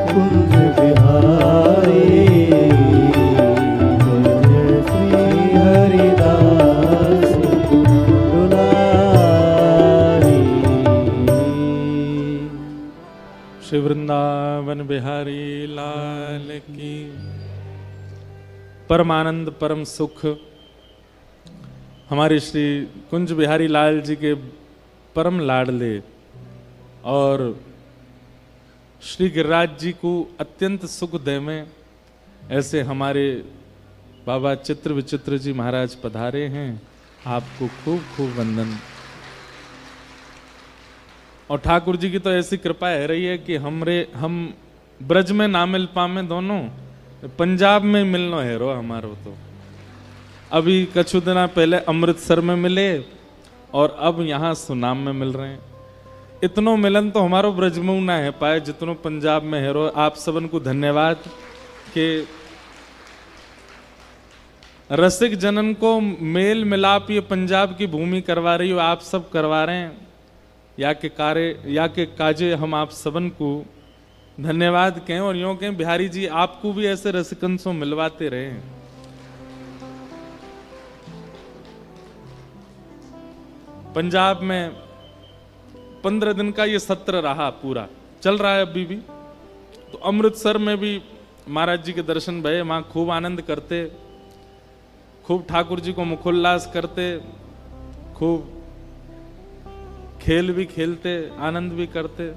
कुंज बिहारी जय श्री हरिदास दुलारी। श्री वृंदावन बिहारी लाल की। परमानंद परम सुख हमारे श्री कुंज बिहारी लाल जी के परम लाडले और श्री गिरिराज जी को अत्यंत सुख दे में ऐसे हमारे बाबा चित्र विचित्र जी महाराज पधारे हैं। आपको खूब खूब वंदन। और ठाकुर जी की तो ऐसी कृपा है रही है कि हम ब्रज में ना मिल पामे दोनों, पंजाब में मिलनो हेरो हमारो। तो अभी कछु दिना पहले अमृतसर में मिले और अब यहाँ सुनाम में मिल रहे हैं। इतनो मिलन तो हमारो ब्रज में ना है पाए जितनो पंजाब में हेरो। आप सबन को धन्यवाद कि रसिक जनन को मेल मिलाप ये पंजाब की भूमि करवा रही हो, आप सब करवा रहे हैं। या के कार्य या के काजे हम आप सबन को धन्यवाद कहें और यूं कहें बिहारी जी आपको भी ऐसे रसिकन से मिलवाते रहे। पंजाब में 15 दिन का ये सत्र रहा, पूरा चल रहा है अभी भी। तो अमृतसर में भी महाराज जी के दर्शन भये, वहां खूब आनंद करते, खूब ठाकुर जी को मुखोल्लास करते, खूब खेल भी खेलते, आनंद भी करते।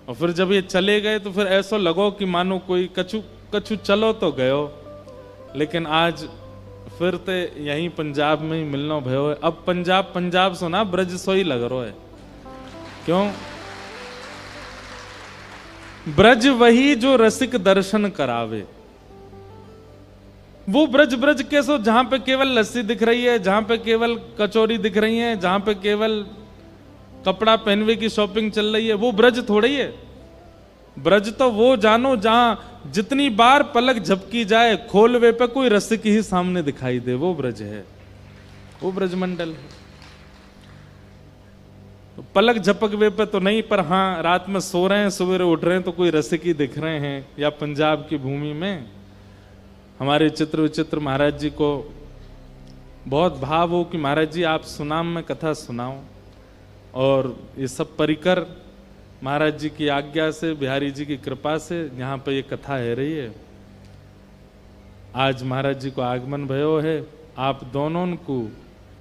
और फिर जब ये चले गए तो फिर ऐसा लगो कि मानो कोई कछु चलो तो गयो, लेकिन आज फिर ते यहीं पंजाब में ही मिलना भयो है। अब पंजाब सुना ब्रज सो ही लग रहा है। क्यों? ब्रज वही जो रसिक दर्शन करावे। वो ब्रज कैसो जहां पे केवल लस्सी दिख रही है, जहां पे केवल कचौरी दिख रही है, जहां पे केवल कपड़ा पहनवे की शॉपिंग चल रही है, वो ब्रज थोड़ी है। ब्रज तो वो जानो जहां जितनी बार पलक झपकी जाए खोलवे पे कोई रसिक ही सामने दिखाई दे, वो ब्रज है, वो ब्रज मंडल है। तो पलक झपकवे पे तो नहीं, पर हाँ रात में सो रहे हैं सवेरे उठ रहे हैं तो कोई रसिक ही दिख रहे हैं। या पंजाब की भूमि में हमारे चित्र विचित्र महाराज जी को बहुत भाव हो कि महाराज जी आप सुनाम में कथा सुनाओ। और ये सब परिकर महाराज जी की आज्ञा से, बिहारी जी की कृपा से यहाँ पे ये कथा है रही है। आज महाराज जी को आगमन भयो है। आप दोनों को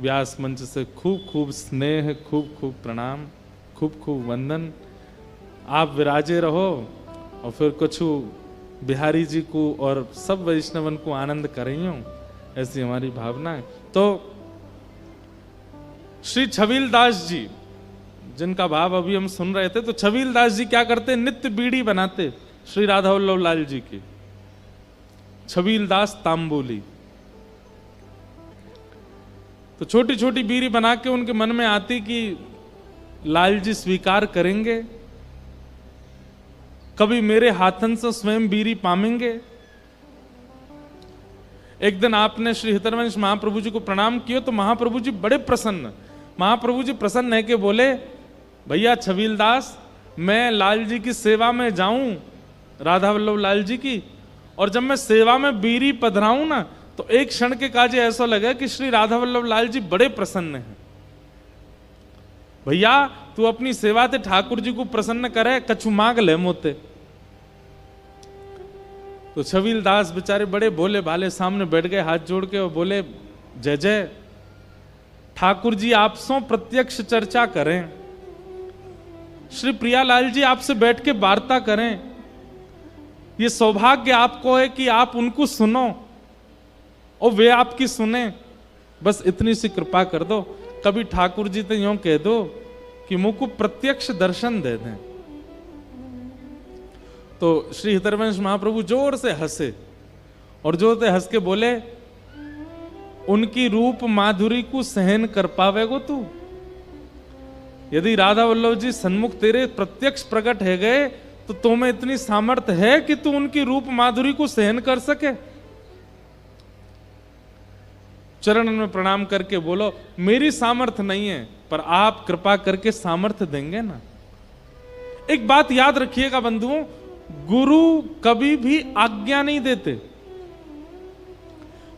व्यास मंच से खूब खूब स्नेह, खूब खूब प्रणाम, खूब खूब वंदन। आप विराजे रहो और फिर कुछ बिहारी जी को और सब वैष्णवन को आनंद करें, ऐसी हमारी भावना है। तो श्री छबील दास जी जिनका भाव अभी हम सुन रहे थे, तो छबील दास जी क्या करते? नित्य बीड़ी बनाते श्री राधा वल्लभ लाल जी की। छबील दास तांबोली। तो छोटी छोटी बीड़ी बना के उनके मन में आती कि लाल जी स्वीकार करेंगे, कभी मेरे हाथन से स्वयं बीड़ी पामेंगे। एक दिन आपने श्री हितरवंश महाप्रभु जी को प्रणाम किया तो महाप्रभु जी बड़े प्रसन्न, महाप्रभु जी प्रसन्न है कि बोले भैया छबील दास, मैं लाल जी की सेवा में जाऊं, राधा वल्लभ लाल जी की, और जब मैं सेवा में बीड़ी पधराऊं ना तो एक क्षण के काजे ऐसा लगा कि श्री राधा वल्लभ लाल जी बड़े प्रसन्न हैं। भैया तू अपनी सेवा से ठाकुर जी को प्रसन्न करे, कछु मांग ले मोते। तो छबील दास बेचारे बड़े भोले भाले सामने बैठ गए हाथ जोड़ के और बोले जय जय ठाकुर जी, आपसों प्रत्यक्ष चर्चा करें, श्री प्रियालाल जी आपसे बैठ के वार्ता करें। ये सौभाग्य आपको है कि आप उनको सुनो और वे आपकी सुने। बस इतनी सी कृपा कर दो। कभी ठाकुर जी तो यूं कह दो कि मुझको प्रत्यक्ष दर्शन दे दें। तो श्री हितरवंश महाप्रभु जोर से हंसे और जोर से हंस के बोले, उनकी रूप माधुरी को सहन कर पावेगो तू? यदि राधा वल्लभ जी सन्मुख तेरे प्रत्यक्ष प्रकट है गए तो तुम्हें इतनी सामर्थ्य है कि तू उनकी रूप माधुरी को सहन कर सके? चरण में प्रणाम करके बोलो मेरी सामर्थ्य नहीं है, पर आप कृपा करके सामर्थ्य देंगे ना। एक बात याद रखिएगा बंधुओं, गुरु कभी भी आज्ञा नहीं देते।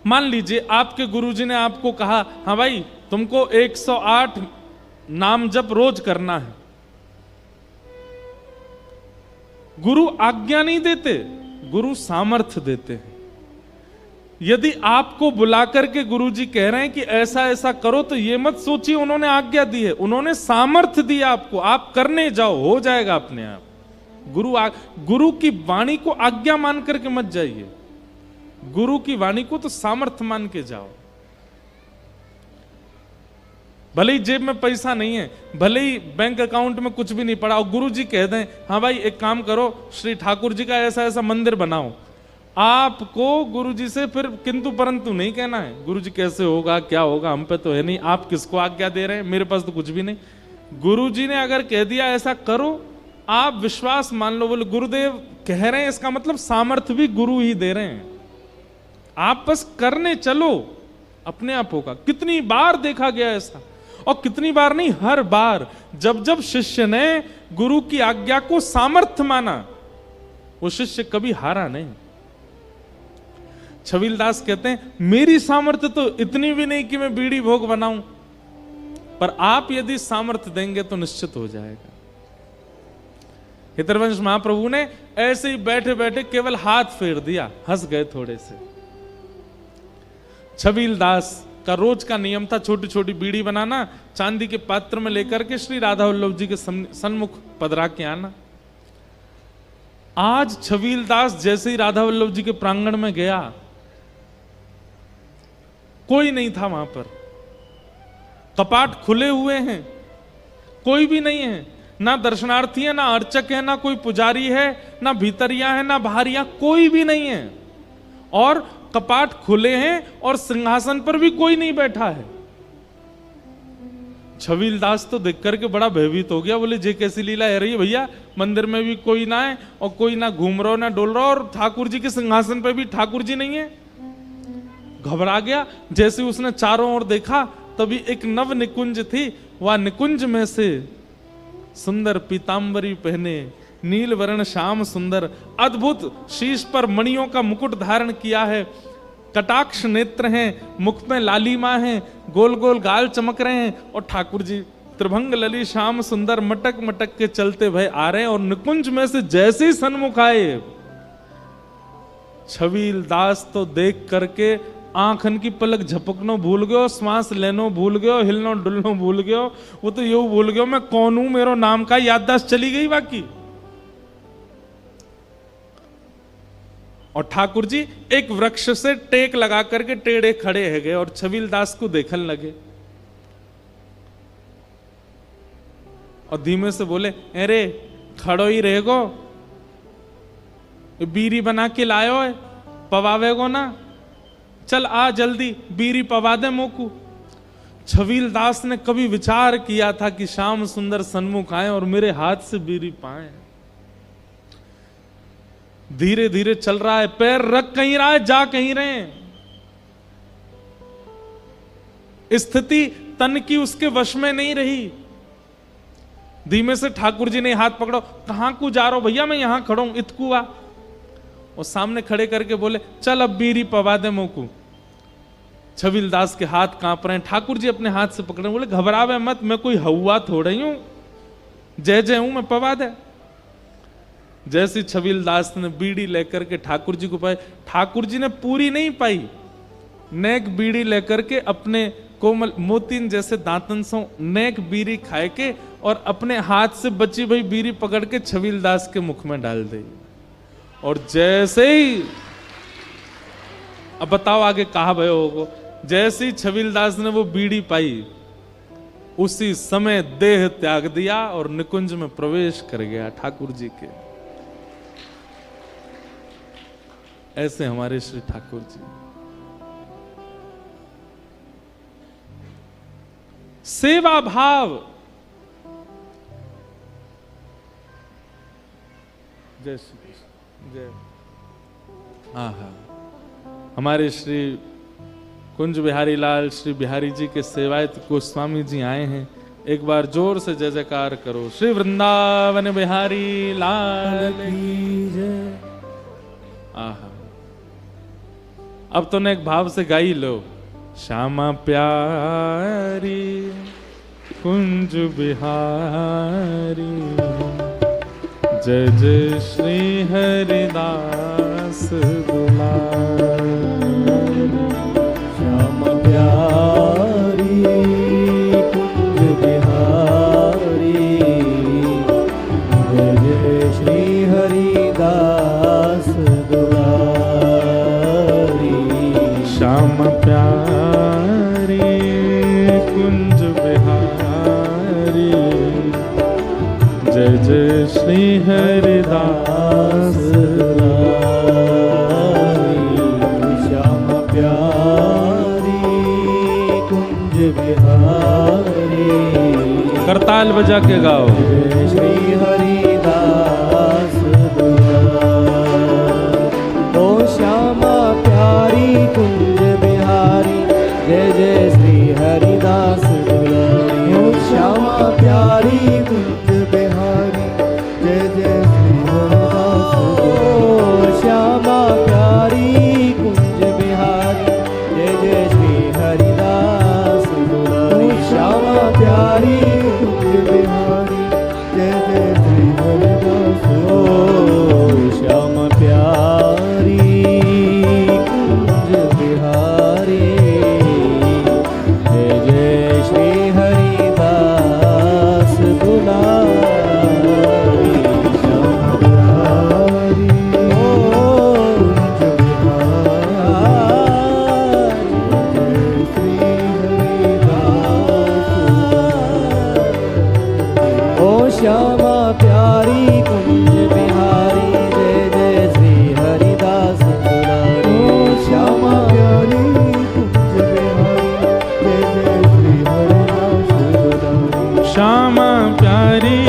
मान लीजिए आपके गुरुजी ने आपको कहा हाँ भाई तुमको 108 नाम जप रोज करना है। गुरु आज्ञा नहीं देते, गुरु सामर्थ्य देते हैं। यदि आपको बुलाकर के गुरुजी कह रहे हैं कि ऐसा ऐसा करो, तो ये मत सोचिए उन्होंने आज्ञा दी है, उन्होंने सामर्थ्य दिया आपको, आप करने जाओ, हो जाएगा अपने आप। गुरु की वाणी को आज्ञा मान करके मत जाइए, गुरु की वाणी को तो सामर्थ्य मान के जाओ। भले ही जेब में पैसा नहीं है, भले ही बैंक अकाउंट में कुछ भी नहीं पड़ा, और गुरु जी कह दें हाँ भाई एक काम करो, श्री ठाकुर जी का ऐसा ऐसा मंदिर बनाओ, आपको गुरु जी से फिर किंतु परंतु नहीं कहना है। गुरु जी कैसे होगा, क्या होगा, हम पे तो है नहीं, आप किसको आज्ञा दे रहे हैं, मेरे पास तो कुछ भी नहीं। गुरु जी ने अगर कह दिया ऐसा करो, आप विश्वास मान लो, बोले गुरुदेव कह रहे हैं, इसका मतलब सामर्थ्य भी गुरु ही दे रहे हैं, आप बस करने चलो, अपने आप होगा। कितनी बार देखा गया ऐसा, और कितनी बार नहीं, हर बार जब जब शिष्य ने गुरु की आज्ञा को सामर्थ्य माना, वो शिष्य कभी हारा नहीं। छबीलदास कहते हैं मेरी सामर्थ्य तो इतनी भी नहीं कि मैं बीड़ी भोग बनाऊं, पर आप यदि सामर्थ्य देंगे तो निश्चित हो जाएगा। हितरवंश महाप्रभु ने ऐसे ही बैठे बैठे केवल हाथ फेर दिया, हंस गए थोड़े से। छबीलदास का रोज का नियम था छोटी छोटी बीड़ी बनाना, चांदी के पात्र में लेकर के श्री राधा वल्लभ जी के सन्मुख पधरा के आना। आज छबीलदास जैसे ही राधा वल्लभ जी के प्रांगण में गया, कोई नहीं था वहां पर, कपाट खुले हुए हैं, कोई भी नहीं है, ना दर्शनार्थी है, ना अर्चक है, ना कोई पुजारी है, ना भीतरिया है, ना बाहरिया, कोई भी नहीं है, और कपाट खुले हैं और सिंहासन पर भी कोई नहीं बैठा है। छबीलदास तो देख करके बड़ा भयभीत हो गया, बोले जे कैसी लीला है रही है भैया, मंदिर में भी कोई ना है और कोई ना घूम रहा ना डोल रहा, और ठाकुर जी के सिंहासन पर भी ठाकुर जी नहीं है। घबरा गया। जैसे उसने चारों ओर देखा, तभी एक नव निकुंज थी, वह निकुंज में से सुंदर पीतांबरी पहने, नील वर्ण श्याम सुंदर, अद्भुत शीश पर मणियों का मुकुट धारण किया है, कटाक्ष नेत्र हैं, मुख में लालिमा है, गोल गोल गाल चमक रहे हैं, और ठाकुर जी त्रिभंग लली श्याम सुंदर मटक मटक के चलते भय आ रहे हैं। और निकुंज में से जैसे ही सन्मुख आए, छबीलदास तो देख करके आंखन की पलक झपकनो भूल गयो, श्वास लेनो भूल गयो, हिलनो डुलनो भूल गयो, वो तो यूं भूल गयो मैं कौन हूं, मेरो नाम का याददाश्त चली गई बाकी। और ठाकुर जी एक वृक्ष से टेक लगा करके टेढ़े खड़े है गए और छबीलदास को देखने लगे, और धीमे से बोले अरे खड़ो ही रहेगो, बीरी बना के लायो है, पवावेगो ना, चल आ जल्दी बीरी पवा दे मोकू। छबीलदास ने कभी विचार किया था कि श्याम सुंदर सन्मुख आए और मेरे हाथ से बीरी पाए। धीरे धीरे चल रहा है, पैर रख कहीं रहा है, जा कहीं रहे हैं, स्थिति तन की उसके वश में नहीं रही। धीमे से ठाकुर जी ने हाथ पकड़ो, कहां को जा रहा हो भैया, मैं यहां खड़ा हूं, इतकू आ। और सामने खड़े करके बोले चल अब बीरी पवा दे मोकू। छबीलदास के हाथ कांप रहे हैं, ठाकुर जी अपने हाथ से पकड़े, बोले घबरावे मत, मैं कोई हवा थोड़ा ही हूं, जय जय हूं मैं, पवा दे। जैसी छबीलदास ने बीड़ी लेकर के ठाकुर जी को पाई, ठाकुर जी ने पूरी नहीं पाई, नेक बीड़ी लेकर के अपने कोमल मोतीन जैसे दांतन से नेक बीड़ी खाए के और अपने हाथ से बची हुई बीड़ी पकड़ के छबीलदास के मुख में डाल दी। और जैसे ही, अब बताओ आगे कहा भयो होगो, जैसे ही छबीलदास ने वो बीड़ी पाई, उसी समय देह त्याग दिया और निकुंज में प्रवेश कर गया ठाकुर जी के। ऐसे हमारे श्री ठाकुर जी सेवा भाव। जय श्री कृष्ण, जय। हमारे श्री कुंज बिहारी लाल श्री बिहारी जी के सेवायत गोस्वामी जी आए हैं। एक बार जोर से जय जयकार करो। श्री वृंदावन बिहारी लाल की जय। आहा, अब तो ने एक भाव से गाई लो। श्यामा प्यारी कुंज बिहारी, जय जय श्री हरिदास दुलारी। श्यामा प्यारी कुंज बिहारी, जय जय श्री हरिदास दुलारी। श्यामा प्यारी कुंज बिहारी, जय जय श्री हरिदास दुलारी। श्यामा प्यारी कुंज बिहारी, करताल बजा के गाओ। जय श्री हरिदास दुलारी। ओ श्यामा प्यारी कुंज बिहारी, जय जय श्री हरिदास दुलारी। ओ श्यामा प्यारी कुंज बिहारी, जय जय श्री हरिदास दुलारी। ओ श्यामा प्यारी कुंज बिहारी, जय जय श्री हरिदास दुलारी। श्यामा प्यारी कुंज बिहारी, जय जय श्री हरिदास दुलारी। श्यामा प्यारी कुंज बिहारी, जय जय श्री हरिदास दुलारी। श्यामा प्यारी कुंज बिहारी, जय श्री हरिदास दुलारी। ओ श्यामा प्यारी कुंज बिहारी, जय जय श्री हरिदास दुलारी। श्यामा प्यारी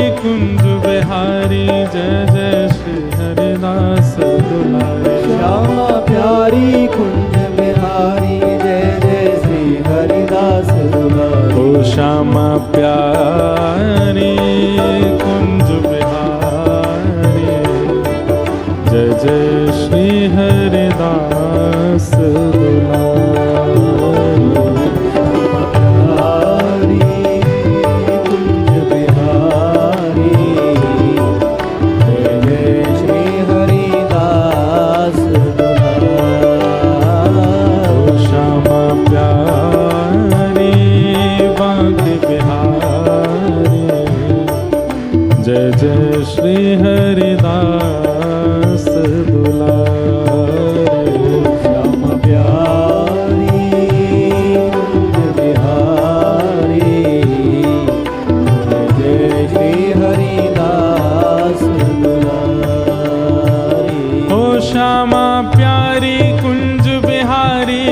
कुंज बिहारी, जय जय श्री हरिदास दुलारी। श्यामा प्यारी कुंज बिहारी, जय जय श्री हरिदास दुलारी। ओ श्यामा प्यारी कुंज बिहारी, जय जय श्री हरिदास दुलारी। प्यारी कुंज बिहारी, जय जय श्री हरिदास दुलारी। ओ श्यामा प्यारी बांके बिहारी, जय जय श्री हरिदास दुलारी। श्यामा प्यारी कुंज बिहारी, जय जय श्री हरिदास दुलारी। ओ श्यामा प्यारी कुंज बिहारी,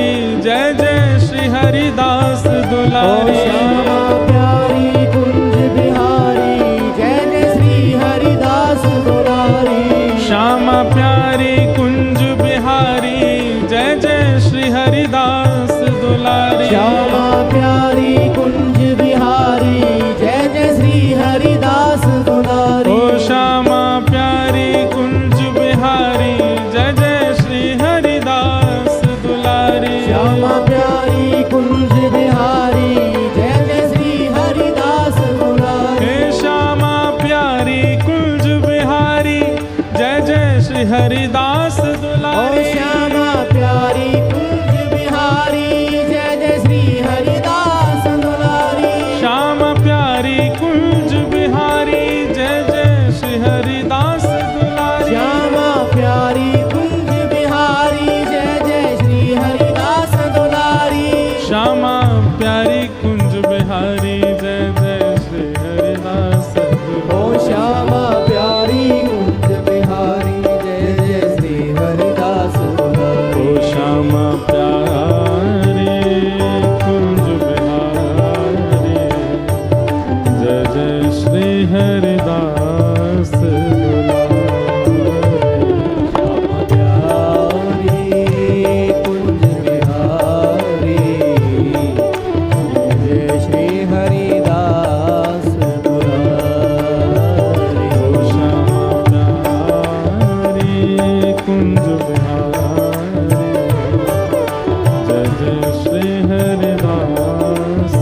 जय जय श्री हरिदास ओ दुलारी। श्यामा प्यारी कुंज बिहारी, जय जय श्री हरिदास दुलारी। श्यामा प्यारी कुंज बिहारी, जय जय श्री हरिदास दुलारी। श्यामा प्यारी कुंज बिहारी, जय जय श्री हरिदास दुलारी। ओ श्यामा प्यारी कुंज बिहारी, जय जय श्री हरिदास दुलारी। श्यामा प्यारी कुंज बिहारी, जय जय श्री हरिदास दुलारी। हे श्यामा प्यारी कुंज बिहारी, जय जय श्री हरिदास ओ दुलारी। श्यामा प्यारी कुंज बिहारी, जय जय श्री हरिदास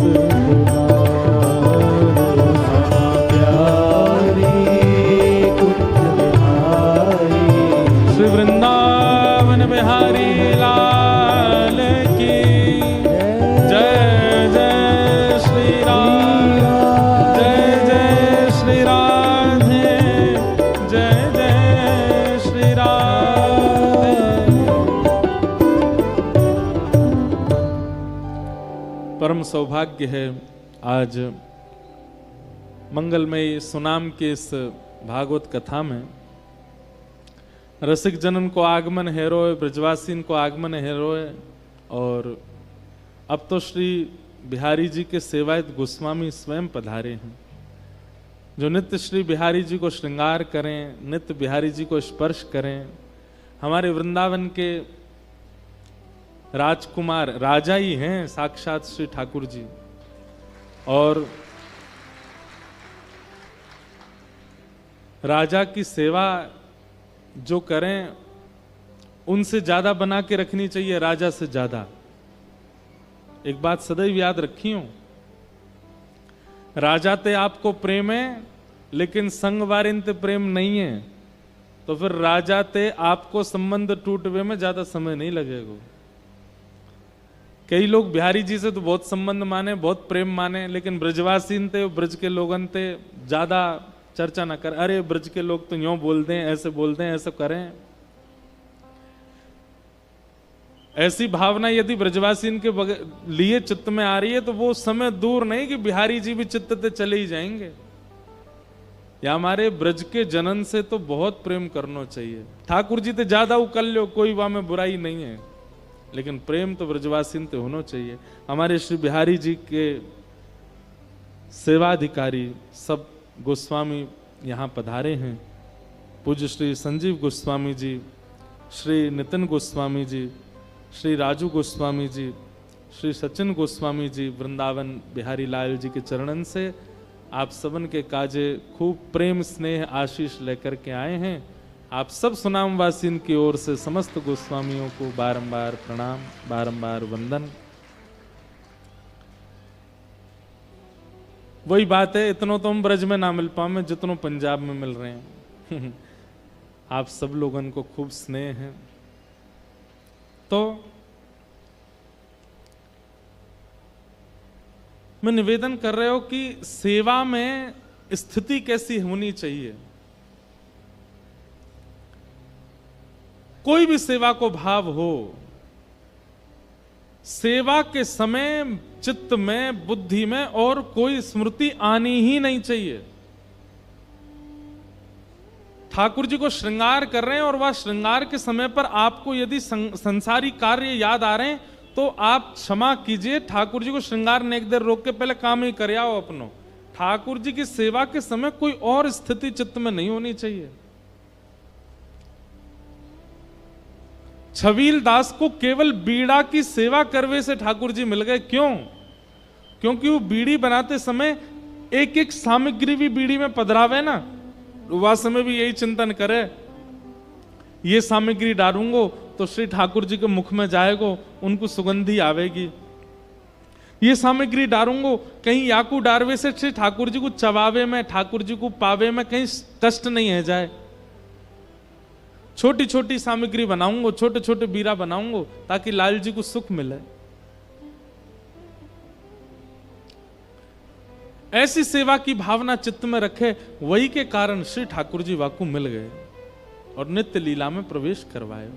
श्री वृंदावन बिहारी लाल की जय जय श्री राम, जय जय श्री राधे, जय जय श्री राधे। परम सौभाग्य है आज मंगलमय सुनाम के इस भागवत कथा में रसिक जनन को आगमन हेरोय, ब्रजवासीन को आगमन हेरोय, और अब तो श्री बिहारी जी के सेवायत गोस्वामी स्वयं पधारे हैं, जो नित्य श्री बिहारी जी को श्रृंगार करें, नित्य बिहारी जी को स्पर्श करें। हमारे वृंदावन के राजकुमार, राजा ही हैं साक्षात श्री ठाकुर जी, और राजा की सेवा जो करें उनसे ज्यादा बना के रखनी चाहिए, राजा से ज्यादा। एक बात सदैव याद रखियो, राजा ते आपको प्रेम है लेकिन संग वारिन ते प्रेम नहीं है, तो फिर राजा ते आपको संबंध टूटवे में ज्यादा समय नहीं लगेगा। कई लोग बिहारी जी से तो बहुत संबंध माने, बहुत प्रेम माने, लेकिन ब्रजवासीन ते, ब्रज के लोगन ते ज्यादा चर्चा ना कर। अरे ब्रज के लोग तो यूं बोलते हैं, ऐसे बोलते हैं, ऐसे करें। ऐसी भावना यदि ब्रजवासीन के लिए चित्त में आ रही है तो वो समय दूर नहीं कि बिहारी जी भी चित्त ते चले ही जाएंगे। या हमारे ब्रज के जनन से तो बहुत प्रेम करना चाहिए। ठाकुर जी ते ज्यादा उकल लो, कोई वहां में बुराई नहीं है, लेकिन प्रेम तो ब्रजवासीन ते होना चाहिए। हमारे श्री बिहारी जी के सेवाधिकारी सब गोस्वामी यहाँ पधारे हैं। पूज्य श्री संजीव गोस्वामी जी, श्री नितिन गोस्वामी जी, श्री राजू गोस्वामी जी, श्री सचिन गोस्वामी जी वृंदावन बिहारी लाल जी के चरणन से आप सबन के काजे खूब प्रेम स्नेह आशीष लेकर के आए हैं। आप सब सुनामवासीन की ओर से समस्त गोस्वामियों को बारंबार प्रणाम, बारंबार वंदन। वही बात है, इतनों तो हम ब्रज में ना मिल पाए जितनों पंजाब में मिल रहे हैं। आप सब लोगों को खूब स्नेह है। तो मैं निवेदन कर रहे हो कि सेवा में स्थिति कैसी होनी चाहिए। कोई भी सेवा को भाव हो, सेवा के समय चित्त में, बुद्धि में और कोई स्मृति आनी ही नहीं चाहिए। ठाकुर जी को श्रृंगार कर रहे हैं और वह श्रृंगार के समय पर आपको यदि संसारी कार्य याद आ रहे हैं तो आप क्षमा कीजिए, ठाकुर जी को श्रृंगार ने एक देर रोक के पहले काम ही कर आओ अपनो। ठाकुर जी की सेवा के समय कोई और स्थिति चित्त में नहीं होनी चाहिए। छबील दास को केवल बीड़ा की सेवा करवे से ठाकुर जी मिल गए। क्यों? क्योंकि वो बीड़ी बनाते समय एक एक सामग्री भी बीड़ी में पधरावे ना, वह समय भी यही चिंतन करे, ये सामग्री डालूंगो तो श्री ठाकुर जी के मुख में जाएगो, उनको सुगंधी आवेगी। ये सामग्री डालूंगो कहीं याकू डारवे से श्री ठाकुर जी को चबावे में, ठाकुर जी को पावे में कहीं कष्ट नहीं है जाए। छोटी छोटी सामग्री बनाऊंगो, छोटे छोटे बीरा बनाऊंगो ताकि लाल जी को सुख मिले। ऐसी सेवा की भावना चित्त में रखे, वही के कारण श्री ठाकुर जी वाकू मिल गए और नित्य लीला में प्रवेश करवाए।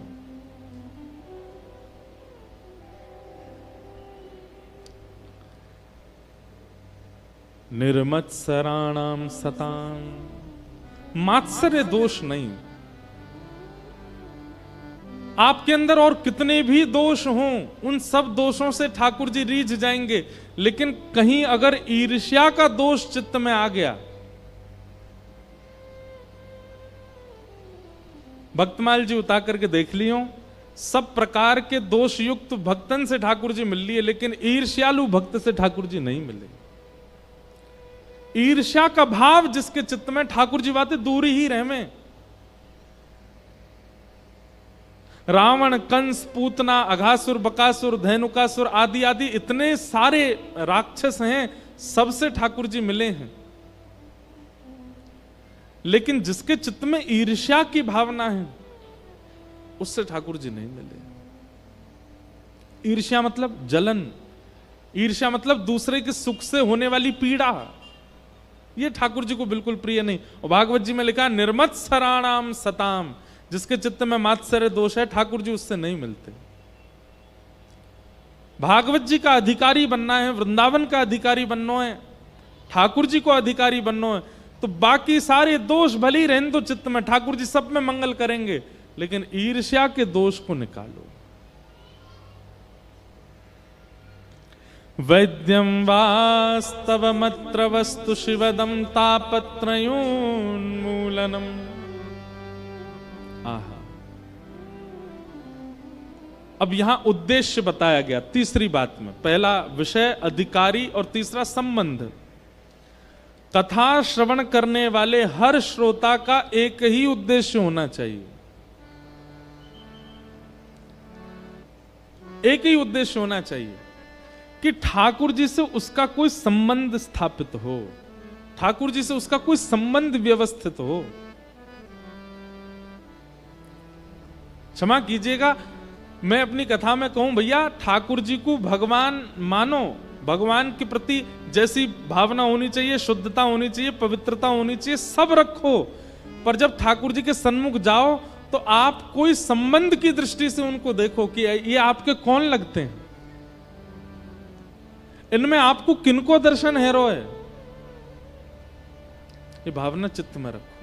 निर्मत्सराणाम सताम, मात्सर्य दोष नहीं। आपके अंदर और कितने भी दोष हों, उन सब दोषों से ठाकुर जी रीझ जाएंगे, लेकिन कहीं अगर ईर्ष्या का दोष चित्त में आ गया, भक्तमाल जी उतार करके देख लियो, सब प्रकार के दोष युक्त भक्तन से ठाकुर जी मिल लिए, लेकिन ईर्ष्यालु भक्त से ठाकुर जी नहीं मिले। ईर्ष्या का भाव जिसके चित्त में, ठाकुर जी बातें दूर ही रहे में। रावण, कंस, पूतना, अघासुर, बकासुर, धेनुकासुर आदि आदि इतने सारे राक्षस हैं, सबसे ठाकुर जी मिले हैं। लेकिन जिसके चित्त में ईर्ष्या की भावना है, उससे ठाकुर जी नहीं मिले। ईर्ष्या मतलब जलन, ईर्ष्या मतलब दूसरे के सुख से होने वाली पीड़ा, ये ठाकुर जी को बिल्कुल प्रिय नहीं। और भागवत जी में लिखा निर्मत्सराणाम सताम, जिसके चित्त में मात्सर्य दोष है, ठाकुर जी उससे नहीं मिलते। भागवत जी का अधिकारी बनना है, वृंदावन का अधिकारी बनना है, ठाकुर जी को अधिकारी बनना है, तो बाकी सारे दोष भले ही रहने दो चित्त में, ठाकुर जी सब में मंगल करेंगे, लेकिन ईर्ष्या के दोष को निकालो। वैद्यम वास्तवमत्र वस्तु शिवदम तापत्रयोन्मूलनम। आहा, अब यहां उद्देश्य बताया गया तीसरी बात में। पहला विषय अधिकारी और तीसरा संबंध। कथा श्रवण करने वाले हर श्रोता का एक ही उद्देश्य होना चाहिए, एक ही उद्देश्य होना चाहिए कि ठाकुर जी से उसका कोई संबंध स्थापित हो, ठाकुर जी से उसका कोई संबंध व्यवस्थित हो। क्षमा कीजिएगा, मैं अपनी कथा में कहूं भैया ठाकुर जी को भगवान मानो, भगवान के प्रति जैसी भावना होनी चाहिए, शुद्धता होनी चाहिए, पवित्रता होनी चाहिए, सब रखो, पर जब ठाकुर जी के सन्मुख जाओ तो आप कोई संबंध की दृष्टि से उनको देखो कि ये आपके कौन लगते हैं, इनमें आपको किनको दर्शन है रो है, ये भावना चित्त में रखो।